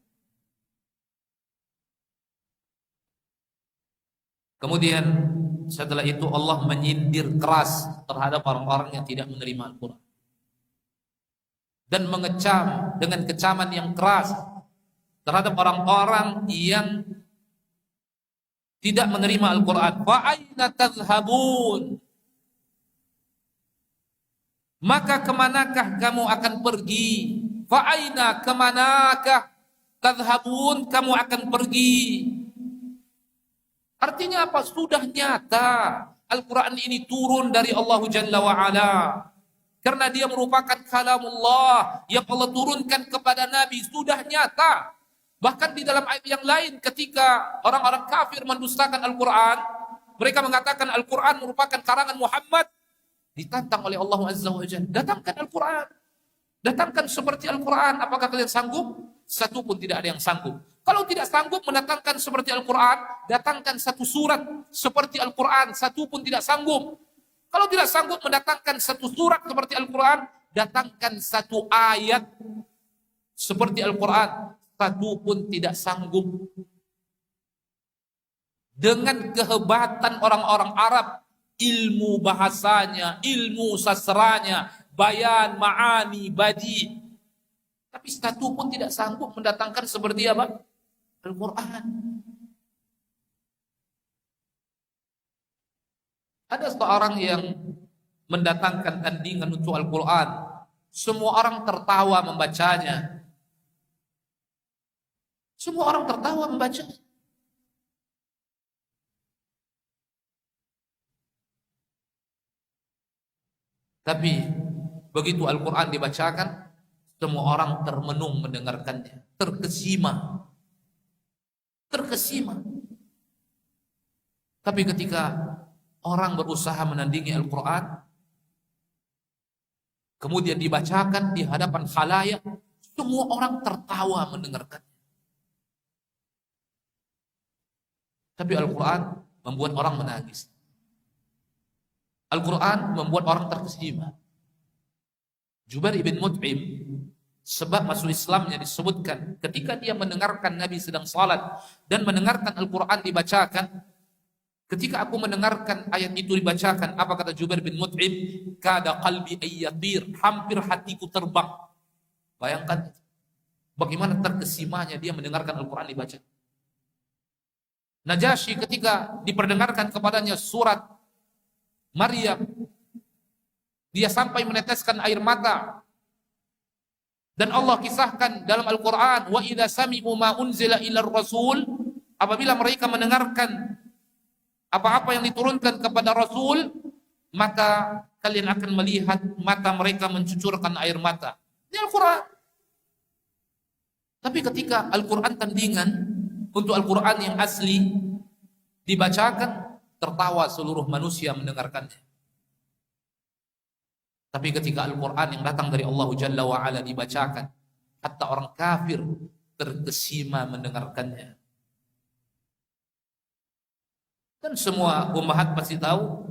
Kemudian setelah itu Allah menyindir keras terhadap orang-orang yang tidak menerima Al-Quran, dan mengecam dengan kecaman yang keras terhadap orang-orang yang tidak menerima Al-Quran. Fa aina tadhhabun? Maka kemanakah kamu akan pergi? Fa'aina kemanakah tadhhabun, kamu akan pergi? Artinya apa? Sudah nyata Al-Quran ini turun dari Allah Jalla wa'ala, karena dia merupakan kalamullah yang Allah turunkan kepada Nabi. Sudah nyata. Bahkan di dalam ayat yang lain, ketika orang-orang kafir mendustakan Al-Quran, mereka mengatakan Al-Quran merupakan karangan Muhammad, ditantang oleh Allah Azza wa Jalla, datangkan Al-Quran, datangkan seperti Al-Quran. Apakah kalian sanggup? satu pun tidak ada yang sanggup. Kalau tidak sanggup mendatangkan seperti Al-Quran, datangkan satu surat seperti Al-Quran, satu pun tidak sanggup. Kalau tidak sanggup mendatangkan satu surat seperti Al-Quran, datangkan satu ayat seperti Al-Quran, satu pun tidak sanggup. Dengan kehebatan orang-orang Arab, ilmu bahasanya, ilmu sastranya, bayan, ma'ani, badi, tapi satu pun tidak sanggup mendatangkan seperti apa? Al-Quran. Ada seorang yang mendatangkan tandingan untuk Al-Quran. Semua orang tertawa membacanya. Semua orang tertawa membacanya. Tapi begitu Al-Quran dibacakan, semua orang termenung mendengarkannya, terkesima. Terkesima. Tapi ketika orang berusaha menandingi Al-Quran, kemudian dibacakan di hadapan khalayak, semua orang tertawa mendengarkannya. Tapi Al-Quran membuat orang menangis. Al-Quran membuat orang terkesima. Jubair ibn Mut'im, sebab masuk Islamnya disebutkan ketika dia mendengarkan Nabi sedang salat dan mendengarkan Al-Quran dibacakan, ketika aku mendengarkan ayat itu dibacakan, apa kata Jubair bin Mut'im? Kada qalbi ayyatir, hampir hatiku terbang. Bayangkan bagaimana terkesimanya dia mendengarkan Al-Quran dibaca. Najasyi ketika diperdengarkan kepadanya surat Maryam, dia sampai meneteskan air mata. Dan Allah kisahkan dalam Al-Quran, wa idza sami'u ma unzila ila rasul, apabila mereka mendengarkan apa-apa yang diturunkan kepada Rasul, maka kalian akan melihat mata mereka mencucurkan air mata. Ini Al-Quran. Tapi ketika Al-Quran tandingan untuk Al-Quran yang asli dibacakan, tertawa seluruh manusia mendengarkannya. Tapi ketika Al-Quran yang datang dari Allah Jalla wa'ala dibacakan, hatta orang kafir terkesima mendengarkannya. Dan semua ummahat pasti tahu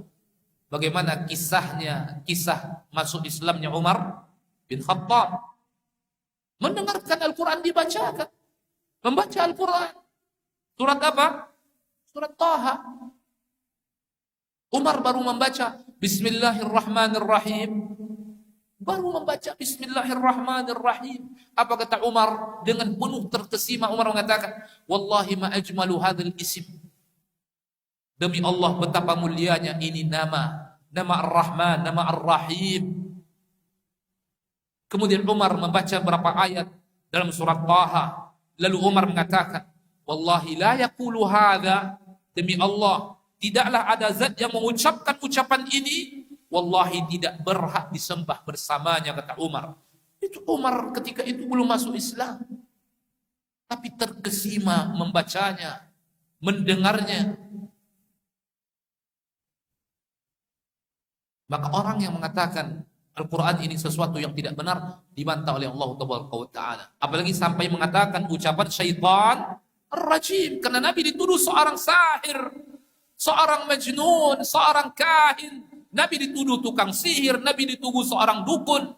bagaimana kisahnya, kisah masuk Islamnya Umar bin Khattab. Mendengarkan Al-Quran dibacakan, membaca Al-Quran. Surat apa? Surat Taha. Umar baru membaca Bismillahirrahmanirrahim. Baru membaca Bismillahirrahmanirrahim. Apa kata Umar? Dengan penuh terkesima Umar mengatakan, wallahi ma ajmalu hadzal ism. Demi Allah betapa mulianya ini nama Ar-Rahman, nama Ar-Rahim. Kemudian Umar membaca beberapa ayat dalam surat Taha. Lalu Umar mengatakan, wallahi la yaqulu hadza, demi Allah tidaklah ada zat yang mengucapkan ucapan ini, wallahi tidak berhak disembah bersamanya, kata Umar. Itu Umar ketika itu belum masuk Islam, tapi terkesima membacanya, mendengarnya. Maka orang yang mengatakan Al-Quran ini sesuatu yang tidak benar dibantah oleh Allah Ta'ala. Apalagi sampai mengatakan ucapan syaitan ar-rajim. Karena Nabi dituduh seorang sahir, seorang majnun, seorang kahin. Nabi dituduh tukang sihir, Nabi dituduh seorang dukun.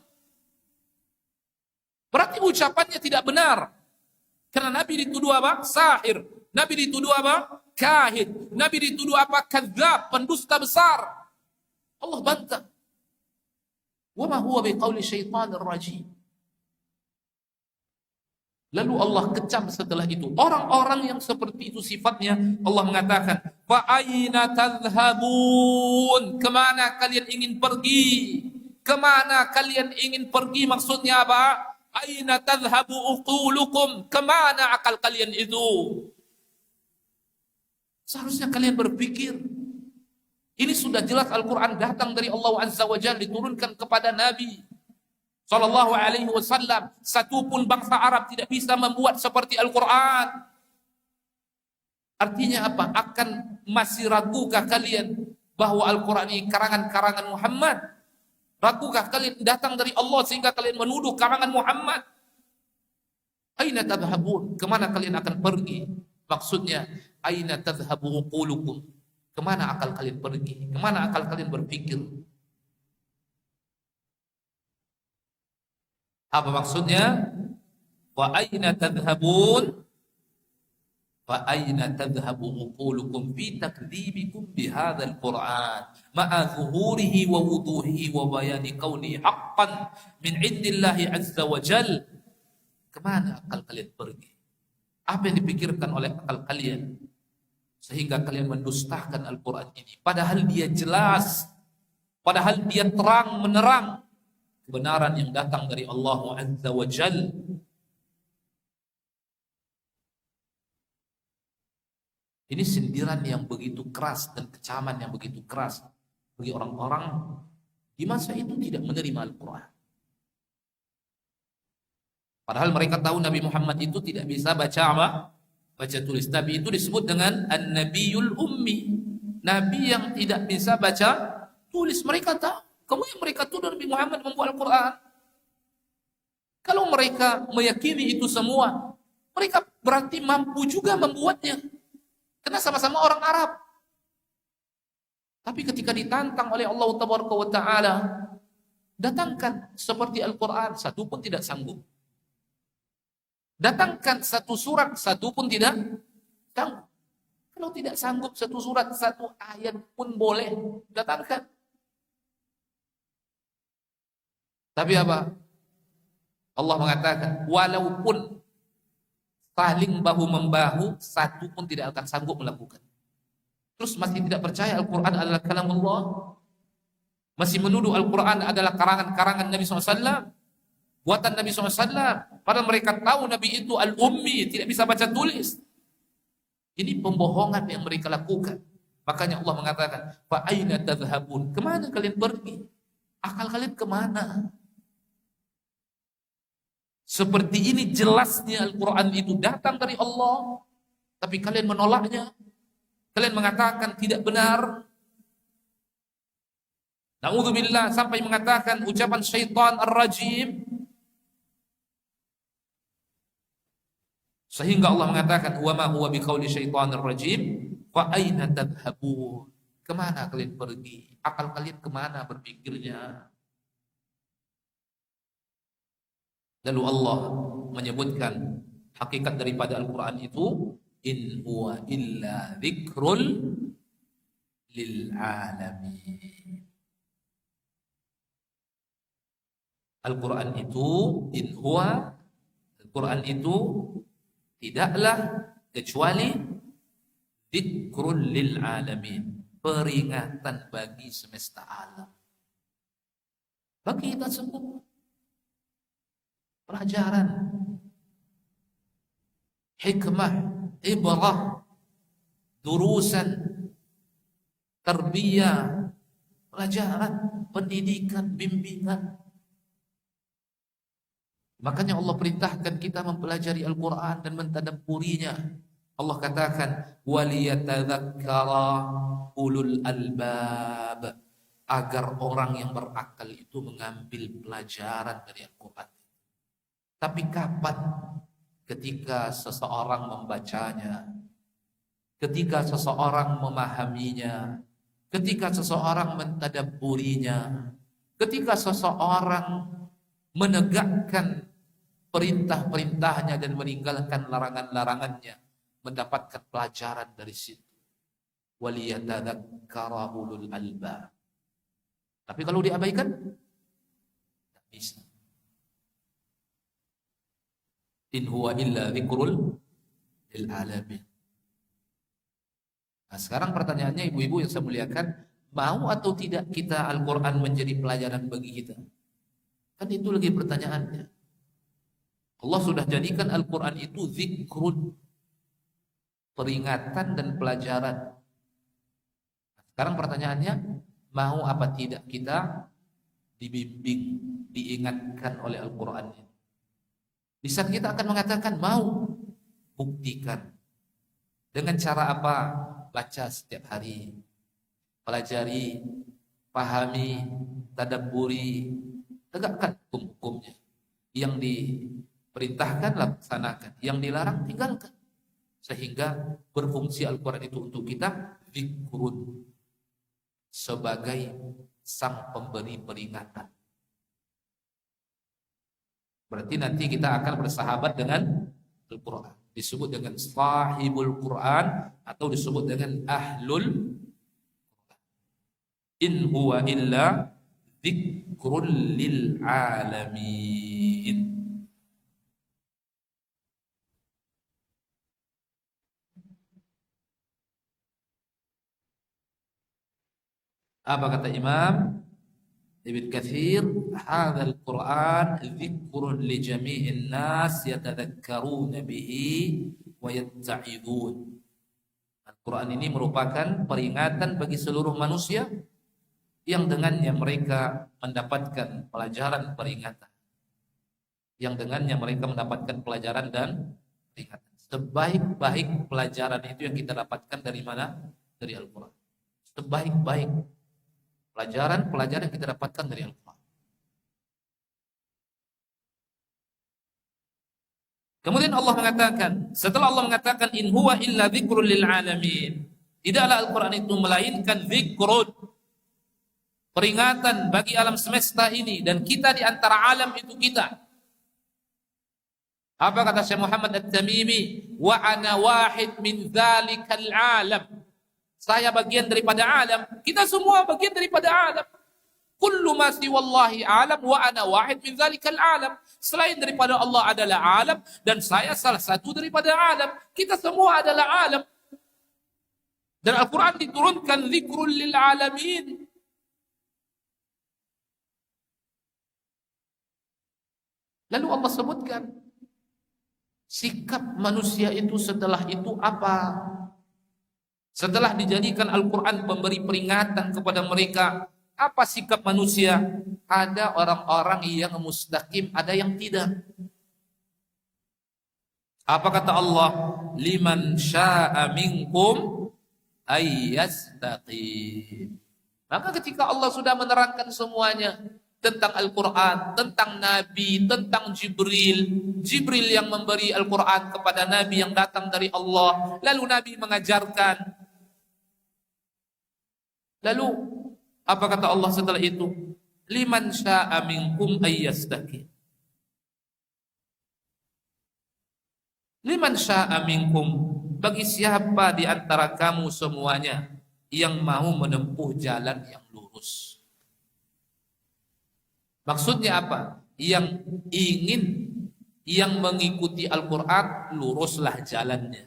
Berarti ucapannya tidak benar. Karena Nabi dituduh apa? Sahir. Nabi dituduh apa? Kahin. Nabi dituduh apa? Kadzdzab, pendusta besar. Allah bantah. Wa ma huwa biqauli syaitanir rajim. Lalu Allah kecam setelah itu. Orang-orang yang seperti itu sifatnya, Allah mengatakan, fa aina tadhhabun? Kemana kalian ingin pergi? Kemana kalian ingin pergi? Maksudnya apa? Aina tadhhabu uqulukum? Kemana akal kalian itu? Seharusnya kalian berpikir. Ini sudah jelas Al-Quran datang dari Allah Azza wa Jalla, diturunkan kepada Nabi Sallallahu Alaihi Wasallam. Satu pun bangsa Arab tidak bisa membuat seperti Al-Quran. Artinya apa? Akan masih ragukah kalian bahwa Al-Quran ini karangan-karangan Muhammad? Ragukah kalian datang dari Allah sehingga kalian menuduh karangan Muhammad? Aina tadhhabun? Kemana kalian akan pergi? Maksudnya, aina tadhhabu uqulukum? Kemana akal kalian pergi? Kemana akal kalian berpikir? Apa maksudnya? Wa aina tadhhabun? Fa aina tadhhabu uqulukum fi takdzibikum bihadzal Qur'an ma'a zuhurihi wa wuduhihi wa bayani kauni haqqan min indillahi azza wa jal. Kemana akal kalian pergi? Apa yang dipikirkan oleh akal kalian sehingga kalian mendustakan Al-Quran ini, padahal dia jelas, padahal dia terang menerang kebenaran yang datang dari Allah azza wa jal. Ini sindiran yang begitu keras dan kecaman yang begitu keras bagi orang-orang di masa itu tidak menerima Al-Quran. Padahal mereka tahu Nabi Muhammad itu tidak bisa baca apa? Baca tulis. Nabi itu disebut dengan An-Nabiyul Ummi. Nabi yang tidak bisa baca tulis. Mereka tahu. Kemudian mereka tuduh Nabi Muhammad membuat Al-Quran. Kalau mereka meyakini itu semua, mereka berarti mampu juga membuatnya. Karena sama-sama orang Arab. Tapi ketika ditantang oleh Allah Taala, datangkan seperti Al-Quran, satu pun tidak sanggup. Datangkan satu surat, satu pun tidak sanggup. Kalau tidak sanggup satu surat, satu ayat pun boleh datangkan. Tapi apa? Allah mengatakan, walaupun saling bahu-membahu, satu pun tidak akan sanggup melakukan. Terus masih tidak percaya Al-Quran adalah kalam Allah? Masih menuduh Al-Quran adalah karangan-karangan Nabi SAW? Buatan Nabi SAW? Padahal mereka tahu Nabi itu Al-Ummi, tidak bisa baca tulis. Ini pembohongan yang mereka lakukan. Makanya Allah mengatakan, fa aina tadhhabun? Kemana kalian pergi? Akal kalian kemana? Seperti ini jelasnya Al-Quran itu datang dari Allah, tapi kalian menolaknya. Kalian mengatakan tidak benar. Na'udzubillah, sampai mengatakan ucapan syaitan ar-rajim. Sehingga Allah mengatakan, wa ma huwa biqauli syaitan ar-rajim, fa aina tadhhabun? Kemana kalian pergi? Akal kalian kemana berpikirnya? Lalu Allah menyebutkan hakikat daripada Al-Quran itu, in huwa illa dzikrul lil alamin. Al-Quran itu, in huwa, Al-Quran itu tidaklah kecuali dzikrul lil alamin, peringatan bagi semesta alam, bagi kita semua. Pelajaran, hikmah, ibrah, durusan, tarbiyah, pelajaran, pendidikan, bimbingan. Makanya Allah perintahkan kita mempelajari Al-Quran dan mentadabburinya. Allah katakan, waliyatadzakkara ulul albab, agar orang yang berakal itu mengambil pelajaran dari Al-Quran. Tapi kapan? Ketika seseorang membacanya, ketika seseorang memahaminya, ketika seseorang mentadabburinya, ketika seseorang menegakkan perintah-perintahnya dan meninggalkan larangan-larangannya, mendapatkan pelajaran dari situ. Waliyatadzakkara ulul albab. Tapi kalau diabaikan, tidak bisa. In huwa illa dzikrul lil alamin. Nah, sekarang pertanyaannya ibu-ibu yang saya muliakan, mau atau tidak kita Al-Quran menjadi pelajaran bagi kita? Kan itu lagi pertanyaannya. Allah sudah jadikan Al-Quran itu dzikrun, peringatan dan pelajaran. Sekarang pertanyaannya, mau apa tidak kita dibimbing, diingatkan oleh Al-Quran ini? Di saat kita akan mengatakan mau, buktikan. Dengan cara apa? Baca setiap hari, pelajari, pahami, tadabburi, tegakkan hukum-hukumnya. Yang Perintahkan, laksanakan. Yang dilarang, tinggalkan. Sehingga berfungsi Al-Quran itu untuk kita zikrun, sebagai sang pemberi peringatan. Berarti nanti kita akan bersahabat dengan Al-Quran. Disebut dengan sahibul Quran atau disebut dengan ahlul Quran. In huwa illa dzikrul lil alamin. Apa kata Imam Ibn Katsir? Hadzal Qur'an dzikrun li jami'in nas yatadhakkaruna bihi wa yatta'idun. Al-Quran ini merupakan peringatan bagi seluruh manusia yang dengannya mereka mendapatkan pelajaran peringatan. Yang dengannya mereka mendapatkan pelajaran dan peringatan. Sebaik-baik pelajaran itu yang kita dapatkan dari mana? Dari Al-Quran. Sebaik-baik pelajaran yang kita dapatkan dari Al-Quran. Kemudian Allah mengatakan, setelah Allah mengatakan in huwa illa dzikrul lil alamin, tidaklah Al-Quran itu melainkan dzikrun, peringatan bagi alam semesta ini, dan kita di antara alam itu kita. Apa kata Syekh Muhammad At-Tamimi? Wa ana wahid min dzalikal alam. Saya bagian daripada alam. Kita semua bagian daripada alam. Kullu ma siwallahi alam wa ana wahid min dzalikal alam. Selain daripada Allah adalah alam dan saya salah satu daripada alam. Kita semua adalah alam. Dan Al-Quran diturunkan dzikrul lil alamin. Lalu Allah sebutkan sikap manusia itu setelah itu apa? Setelah dijadikan Al-Quran pemberi peringatan kepada mereka, apa sikap manusia? Ada orang-orang yang mustaqim, ada yang tidak. Apa kata Allah? Liman sya'a minkum ayyastaqim. Maka ketika Allah sudah menerangkan semuanya tentang Al-Quran, tentang Nabi, tentang Jibril yang memberi Al-Quran kepada Nabi yang datang dari Allah, lalu Nabi mengajarkan. Lalu apa kata Allah setelah itu? Liman sya'a minkum ayyastaqim. Liman sya'a minkum, bagi siapa di antara kamu semuanya yang mau menempuh jalan yang lurus. Maksudnya apa? Yang ingin, yang mengikuti Al-Quran, luruslah jalannya.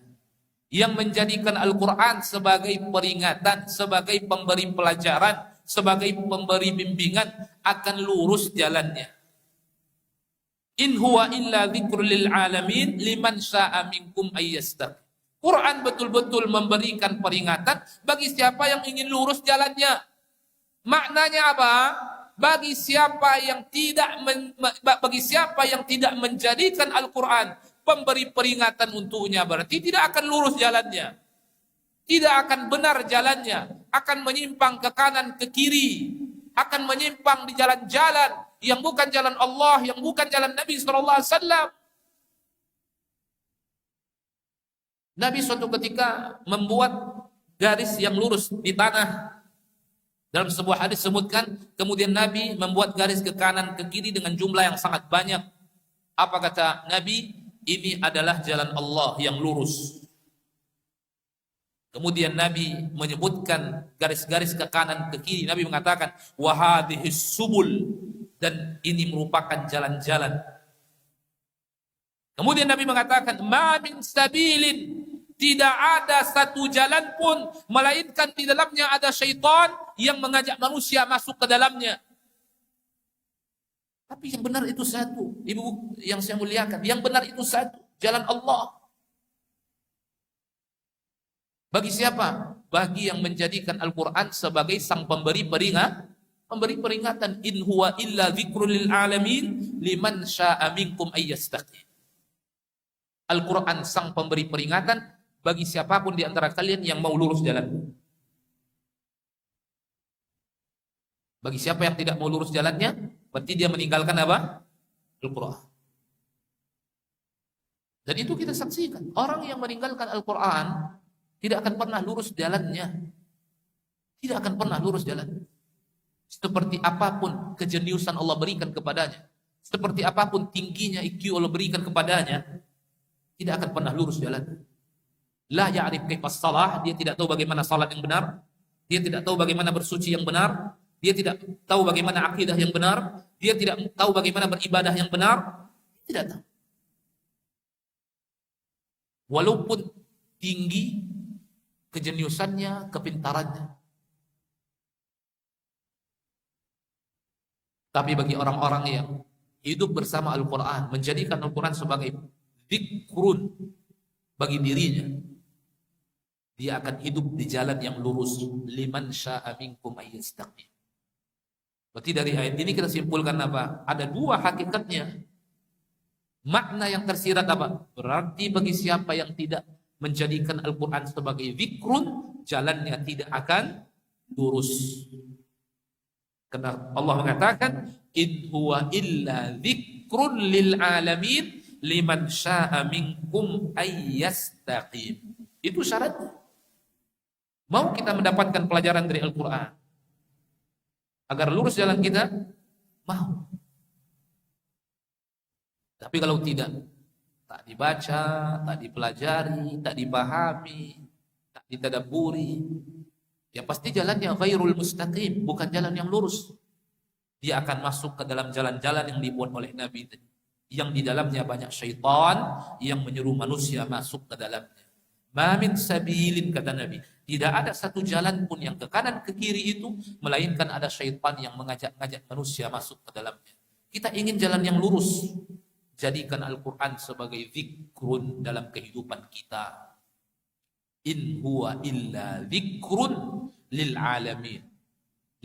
Yang menjadikan Al-Quran sebagai peringatan, sebagai pemberi pelajaran, sebagai pemberi bimbingan, akan lurus jalannya. In huwa illa dzikrul lil alamin liman sya'a minkum ayyastaqim. Quran betul-betul memberikan peringatan bagi siapa yang ingin lurus jalannya. Maknanya apa? Bagi siapa yang tidak menjadikan Al-Quran pemberi peringatan untuknya, berarti tidak akan lurus jalannya, tidak akan benar jalannya, akan menyimpang ke kanan ke kiri, akan menyimpang di jalan-jalan yang bukan jalan Allah, yang bukan jalan Nabi SAW. Nabi suatu ketika membuat garis yang lurus di tanah. Dalam sebuah hadis sebutkan, kemudian Nabi membuat garis ke kanan ke kiri dengan jumlah yang sangat banyak. Apa kata Nabi? Ini adalah jalan Allah yang lurus. Kemudian Nabi menyebutkan garis-garis ke kanan ke kiri. Nabi mengatakan wa hadhis subul, dan ini merupakan jalan-jalan. Kemudian Nabi mengatakan ma min sabilin, tidak ada satu jalan pun melainkan di dalamnya ada syaitan yang mengajak manusia masuk ke dalamnya. Tapi yang benar itu satu, ibu yang saya muliakan, yang benar itu satu, jalan Allah. Bagi siapa? Bagi yang menjadikan Al-Quran sebagai sang pemberi peringatan. In huwa illa dzikrul lil alamin liman sya'a minkum ayyastaqim. Al-Quran sang pemberi peringatan bagi siapapun di antara kalian yang mau lurus jalan. Bagi siapa yang tidak mau lurus jalannya, berarti dia meninggalkan apa? Al-Quran. Dan itu kita saksikan. Orang yang meninggalkan Al-Quran tidak akan pernah lurus jalannya. Tidak akan pernah lurus jalannya. Seperti apapun kejeniusan Allah berikan kepadanya, seperti apapun tingginya IQ Allah berikan kepadanya, tidak akan pernah lurus jalannya. La ya'rif kaifas salah, dia tidak tahu bagaimana salat yang benar, dia tidak tahu bagaimana bersuci yang benar, dia tidak tahu bagaimana akidah yang benar, dia tidak tahu bagaimana beribadah yang benar, tidak tahu. Walaupun tinggi kejeniusannya, kepintarannya. Tapi bagi orang-orang yang hidup bersama Al-Quran, menjadikan Al-Quran sebagai zikrun bagi dirinya, dia akan hidup di jalan yang lurus. Liman sya'a minkum ayyastaqim. Berarti dari ayat ini kita simpulkan apa? Ada dua hakikatnya. Makna yang tersirat apa? Berarti bagi siapa yang tidak menjadikan Al-Quran sebagai zikrun, jalannya tidak akan lurus. Karena Allah mengatakan, in huwa illa dzikrun lil alamin liman syaa minkum ayyastaqim. Itu syaratnya. Mau kita mendapatkan pelajaran dari Al-Quran agar lurus jalan kita, mau. Tapi kalau tidak, tak dibaca, tak dipelajari, tak dipahami, tak ditadabburi, ya pasti jalannya ghairul mustaqim, bukan jalan yang lurus. Dia akan masuk ke dalam jalan-jalan yang dibuat oleh Nabi, yang di dalamnya banyak syaitan yang menyuruh manusia masuk ke dalamnya. Ma min sabilin, kata Nabi, tidak ada satu jalan pun yang ke kanan ke kiri itu melainkan ada syaitan yang mengajak-ngajak manusia masuk ke dalamnya. Kita ingin jalan yang lurus. Jadikan Al-Quran sebagai zikrun dalam kehidupan kita. In huwa illa zikrun lil alamin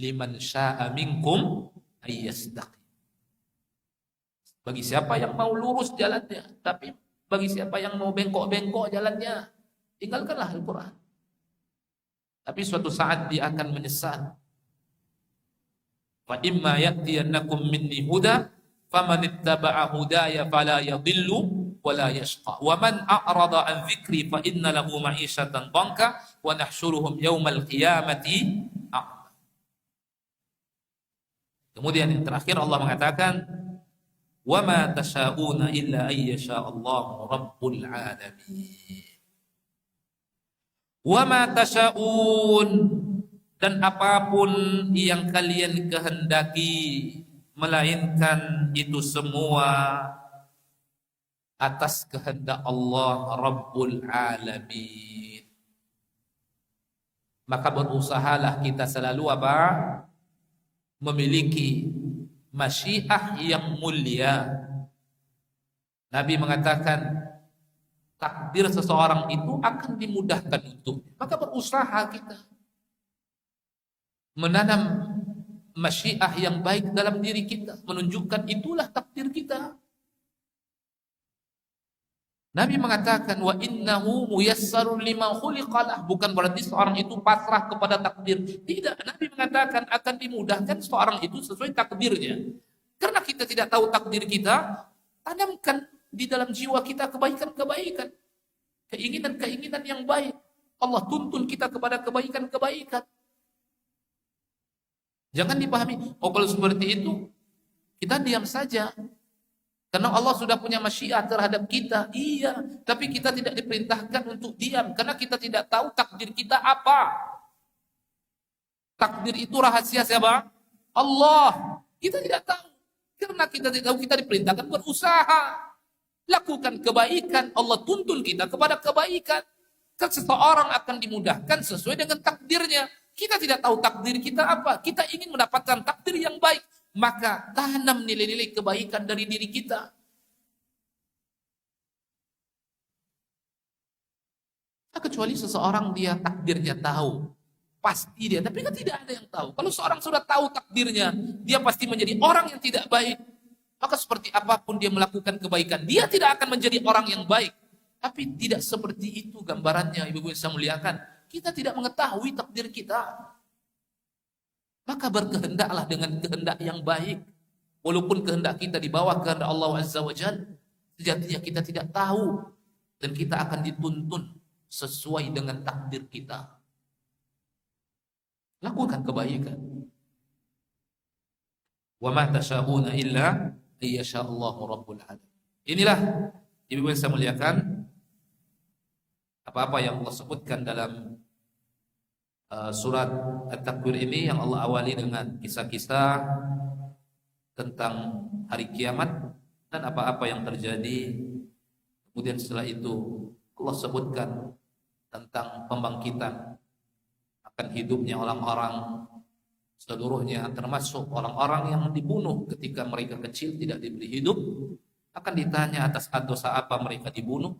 liman syaa minkum ayyastaqim. Bagi siapa yang mau lurus jalannya, tapi bagi siapa yang mau bengkok-bengkok jalannya, tinggalkanlah Al-Quran. Tapi suatu saat dia akan menyesal. Fa imma ya'tiyannakum minni huda faman ittaba'a hudaya fala yadhillu wala yashqa wa man a'rada an dzikri fa inna lahu ma'isyatan dhanka wa nahsyuruhum yaumal qiyamati a'ma. Kemudian yang terakhir Allah mengatakan, wa ma tasyauna illa ayyasha Allahu rabbul alamin. Wa ma tasyaun, dan apapun yang kalian kehendaki, melainkan itu semua atas kehendak Allah Rabbul Alamin. Maka berusahalah kita selalu apa? Memiliki masyiah yang mulia. Nabi mengatakan takdir seseorang itu akan dimudahkan untuknya. Maka berusaha kita menanam masyiah yang baik dalam diri kita, menunjukkan itulah takdir kita. Nabi mengatakan wa innahu muyassarun lima khuliqalah, bukan berarti seorang itu pasrah kepada takdir. Tidak, Nabi mengatakan akan dimudahkan seorang itu sesuai takdirnya. Karena kita tidak tahu takdir kita, tanamkan di dalam jiwa kita kebaikan-kebaikan, keinginan-keinginan yang baik. Allah tuntun kita kepada kebaikan-kebaikan. Jangan dipahami, oh kalau seperti itu kita diam saja. Karena Allah sudah punya masyiah terhadap kita. Iya, tapi kita tidak diperintahkan untuk diam karena kita tidak tahu takdir kita apa. Takdir itu rahasia siapa? Allah. Kita tidak tahu. Karena kita tidak tahu, kita diperintahkan berusaha. Lakukan kebaikan, Allah tuntun kita kepada kebaikan. Kan seseorang akan dimudahkan sesuai dengan takdirnya. Kita tidak tahu takdir kita apa. Kita ingin mendapatkan takdir yang baik. Maka tanam nilai-nilai kebaikan dari diri kita. Kecuali seseorang dia takdirnya tahu. Pasti dia, tapi kan tidak ada yang tahu. Kalau seorang sudah tahu takdirnya, dia pasti menjadi orang yang tidak baik. Maka seperti apapun dia melakukan kebaikan, dia tidak akan menjadi orang yang baik. Tapi tidak seperti itu gambarannya, ibu-ibu yang saya muliakan. Kita tidak mengetahui takdir kita. Maka berkehendaklah dengan kehendak yang baik. Walaupun kehendak kita di bawah kehendak Allah Azza wa Jalla. Sejatinya kita tidak tahu dan kita akan dituntun sesuai dengan takdir kita. Lakukan kebaikan. Wa ma tasyauna illa ayyasha Allahu rabbul alamin. Inilah Ibu yang saya muliakan, apa-apa yang Allah sebutkan dalam surat At-Takwir ini, yang Allah awali dengan kisah-kisah tentang hari kiamat dan apa-apa yang terjadi. Kemudian setelah itu Allah sebutkan tentang pembangkitan, akan hidupnya orang-orang seluruhnya, termasuk orang-orang yang dibunuh ketika mereka kecil tidak diberi hidup, akan ditanya atas dosa apa mereka dibunuh.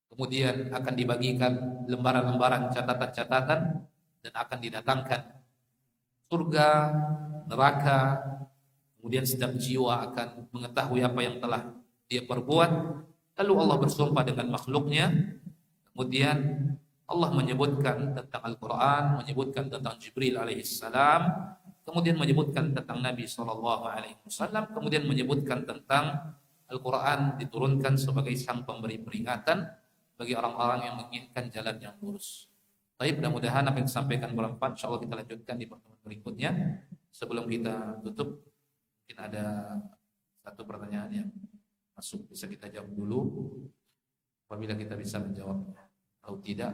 Kemudian akan dibagikan lembaran-lembaran catatan-catatan dan akan didatangkan surga, neraka. Kemudian setiap jiwa akan mengetahui apa yang telah dia perbuat. Lalu Allah bersumpah dengan makhluknya. Kemudian Allah menyebutkan tentang Al-Quran, menyebutkan tentang Jibril alaihissalam, kemudian menyebutkan tentang Nabi SAW, kemudian menyebutkan tentang Al-Quran diturunkan sebagai sang pemberi peringatan bagi orang-orang yang menginginkan jalan yang lurus. Baik, mudah-mudahan apa yang disampaikan bermanfaat. Insyaallah kita lanjutkan di pertemuan berikutnya. Sebelum kita tutup, mungkin ada satu pertanyaan yang masuk, bisa kita jawab dulu apabila kita bisa menjawabnya. Kalau tidak,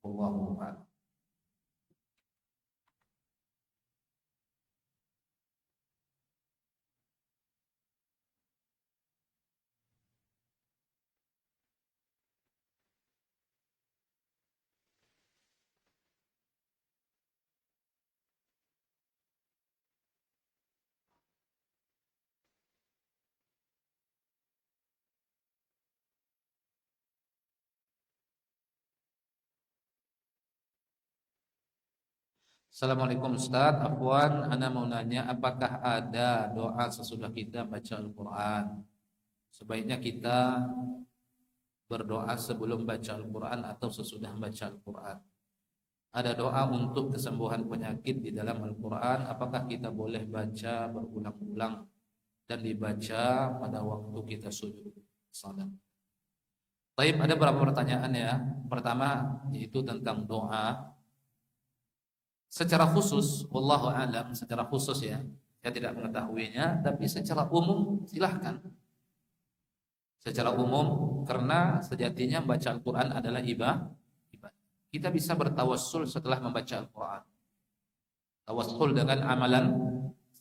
wallahu a'lam. Assalamualaikum Ustaz, Afwan, ana mau nanya, apakah ada doa sesudah kita baca Al-Quran? Sebaiknya kita berdoa sebelum baca Al-Quran atau sesudah baca Al-Quran? Ada doa untuk kesembuhan penyakit di dalam Al-Quran, apakah kita boleh baca berulang-ulang dan dibaca pada waktu kita sujud salat? Baik, ada beberapa pertanyaan ya. Pertama yaitu tentang doa. Secara khusus, wallahu alam, secara khusus ya, saya tidak mengetahuinya, tapi secara umum silahkan. Secara umum, karena sejatinya membaca Al-Quran adalah ibadah. Kita bisa bertawassul setelah membaca Al-Quran. Tawassul dengan amalan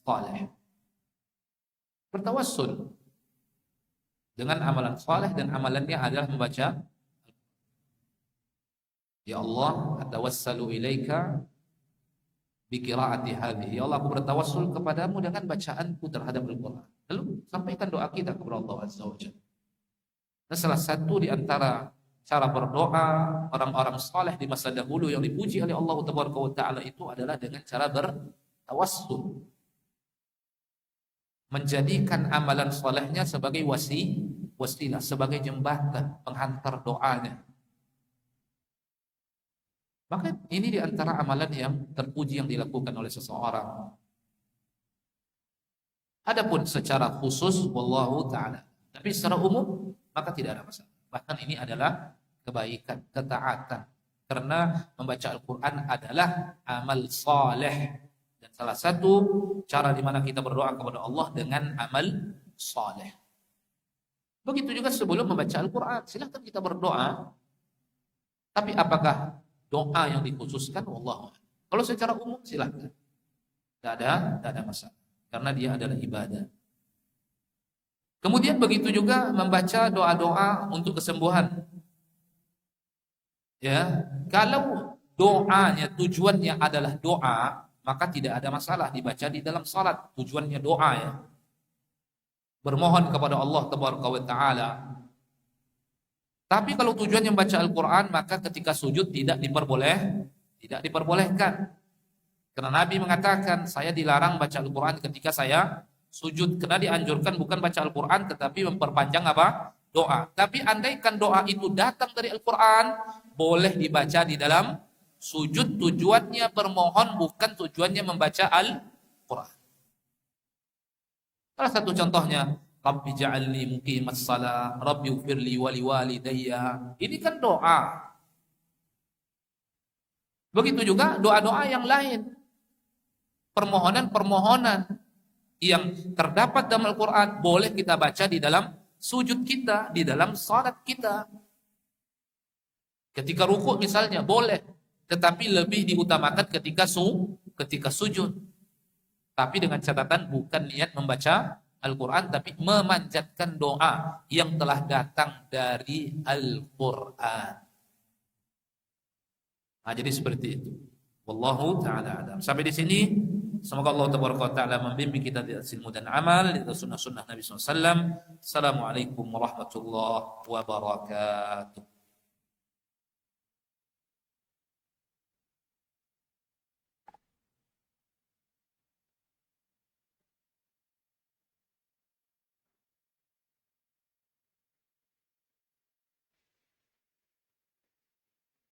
saleh. Bertawassul dengan amalan saleh, dan amalannya adalah membaca. Ya Allah, atawassalu ilaika biqiraati hadhihi. Ya Allah, aku bertawassul kepadamu dengan bacaanku terhadap Al-Quran. Lalu sampaikan doa kita kepada Allah Azza wa Jalla. Dan salah satu di antara cara berdoa orang-orang saleh di masa dahulu yang dipuji oleh Allah Taala itu adalah dengan cara bertawassul. Menjadikan amalan salehnya sebagai wasilah, sebagai jembatan penghantar doanya. Maka ini di antara amalan yang terpuji yang dilakukan oleh seseorang. Adapun secara khusus, wallahu ta'ala. Tapi secara umum, maka tidak ada masalah. Bahkan ini adalah kebaikan, ketaatan. Karena membaca Al-Quran adalah amal saleh. Dan salah satu cara di mana kita berdoa kepada Allah dengan amal saleh. Begitu juga sebelum membaca Al-Quran, silahkan kita berdoa. Tapi apakah doa yang dikhususkan? Wallahu a'lam. Kalau secara umum silahkan. Tidak ada masalah. Karena dia adalah ibadah. Kemudian begitu juga membaca doa-doa untuk kesembuhan. Ya, kalau doanya tujuannya adalah doa, maka tidak ada masalah dibaca di dalam salat. Tujuannya doa ya. Bermohon kepada Allah Taala. Tapi kalau tujuannya membaca Al-Quran, maka ketika sujud tidak diperbolehkan. Karena Nabi mengatakan, saya dilarang baca Al-Quran ketika saya sujud. Karena dianjurkan bukan baca Al-Quran, tetapi memperpanjang apa? Doa. Tapi andaikan doa itu datang dari Al-Quran, boleh dibaca di dalam sujud. Tujuannya bermohon, bukan tujuannya membaca Al-Quran. Salah satu contohnya, Rabbi ja'alni muqimas shalah, Rabbi ighfirli wa liwalidayya. Ini kan doa. Begitu juga doa-doa yang lain. Permohonan-permohonan yang terdapat dalam Al-Quran boleh kita baca di dalam sujud kita, di dalam salat kita. Ketika rukuk misalnya boleh, tetapi lebih diutamakan ketika sujud. Tapi dengan catatan bukan niat membaca Al-Quran, tapi memanjatkan doa yang telah datang dari Al-Quran. Nah, jadi seperti itu. Wallahu ta'ala a'lam. Sampai di sini. Semoga Allah Ta'ala membimbing kita di ilmu dan amal, di sunnah-sunnah Nabi SAW. Assalamualaikum warahmatullahi wabarakatuh.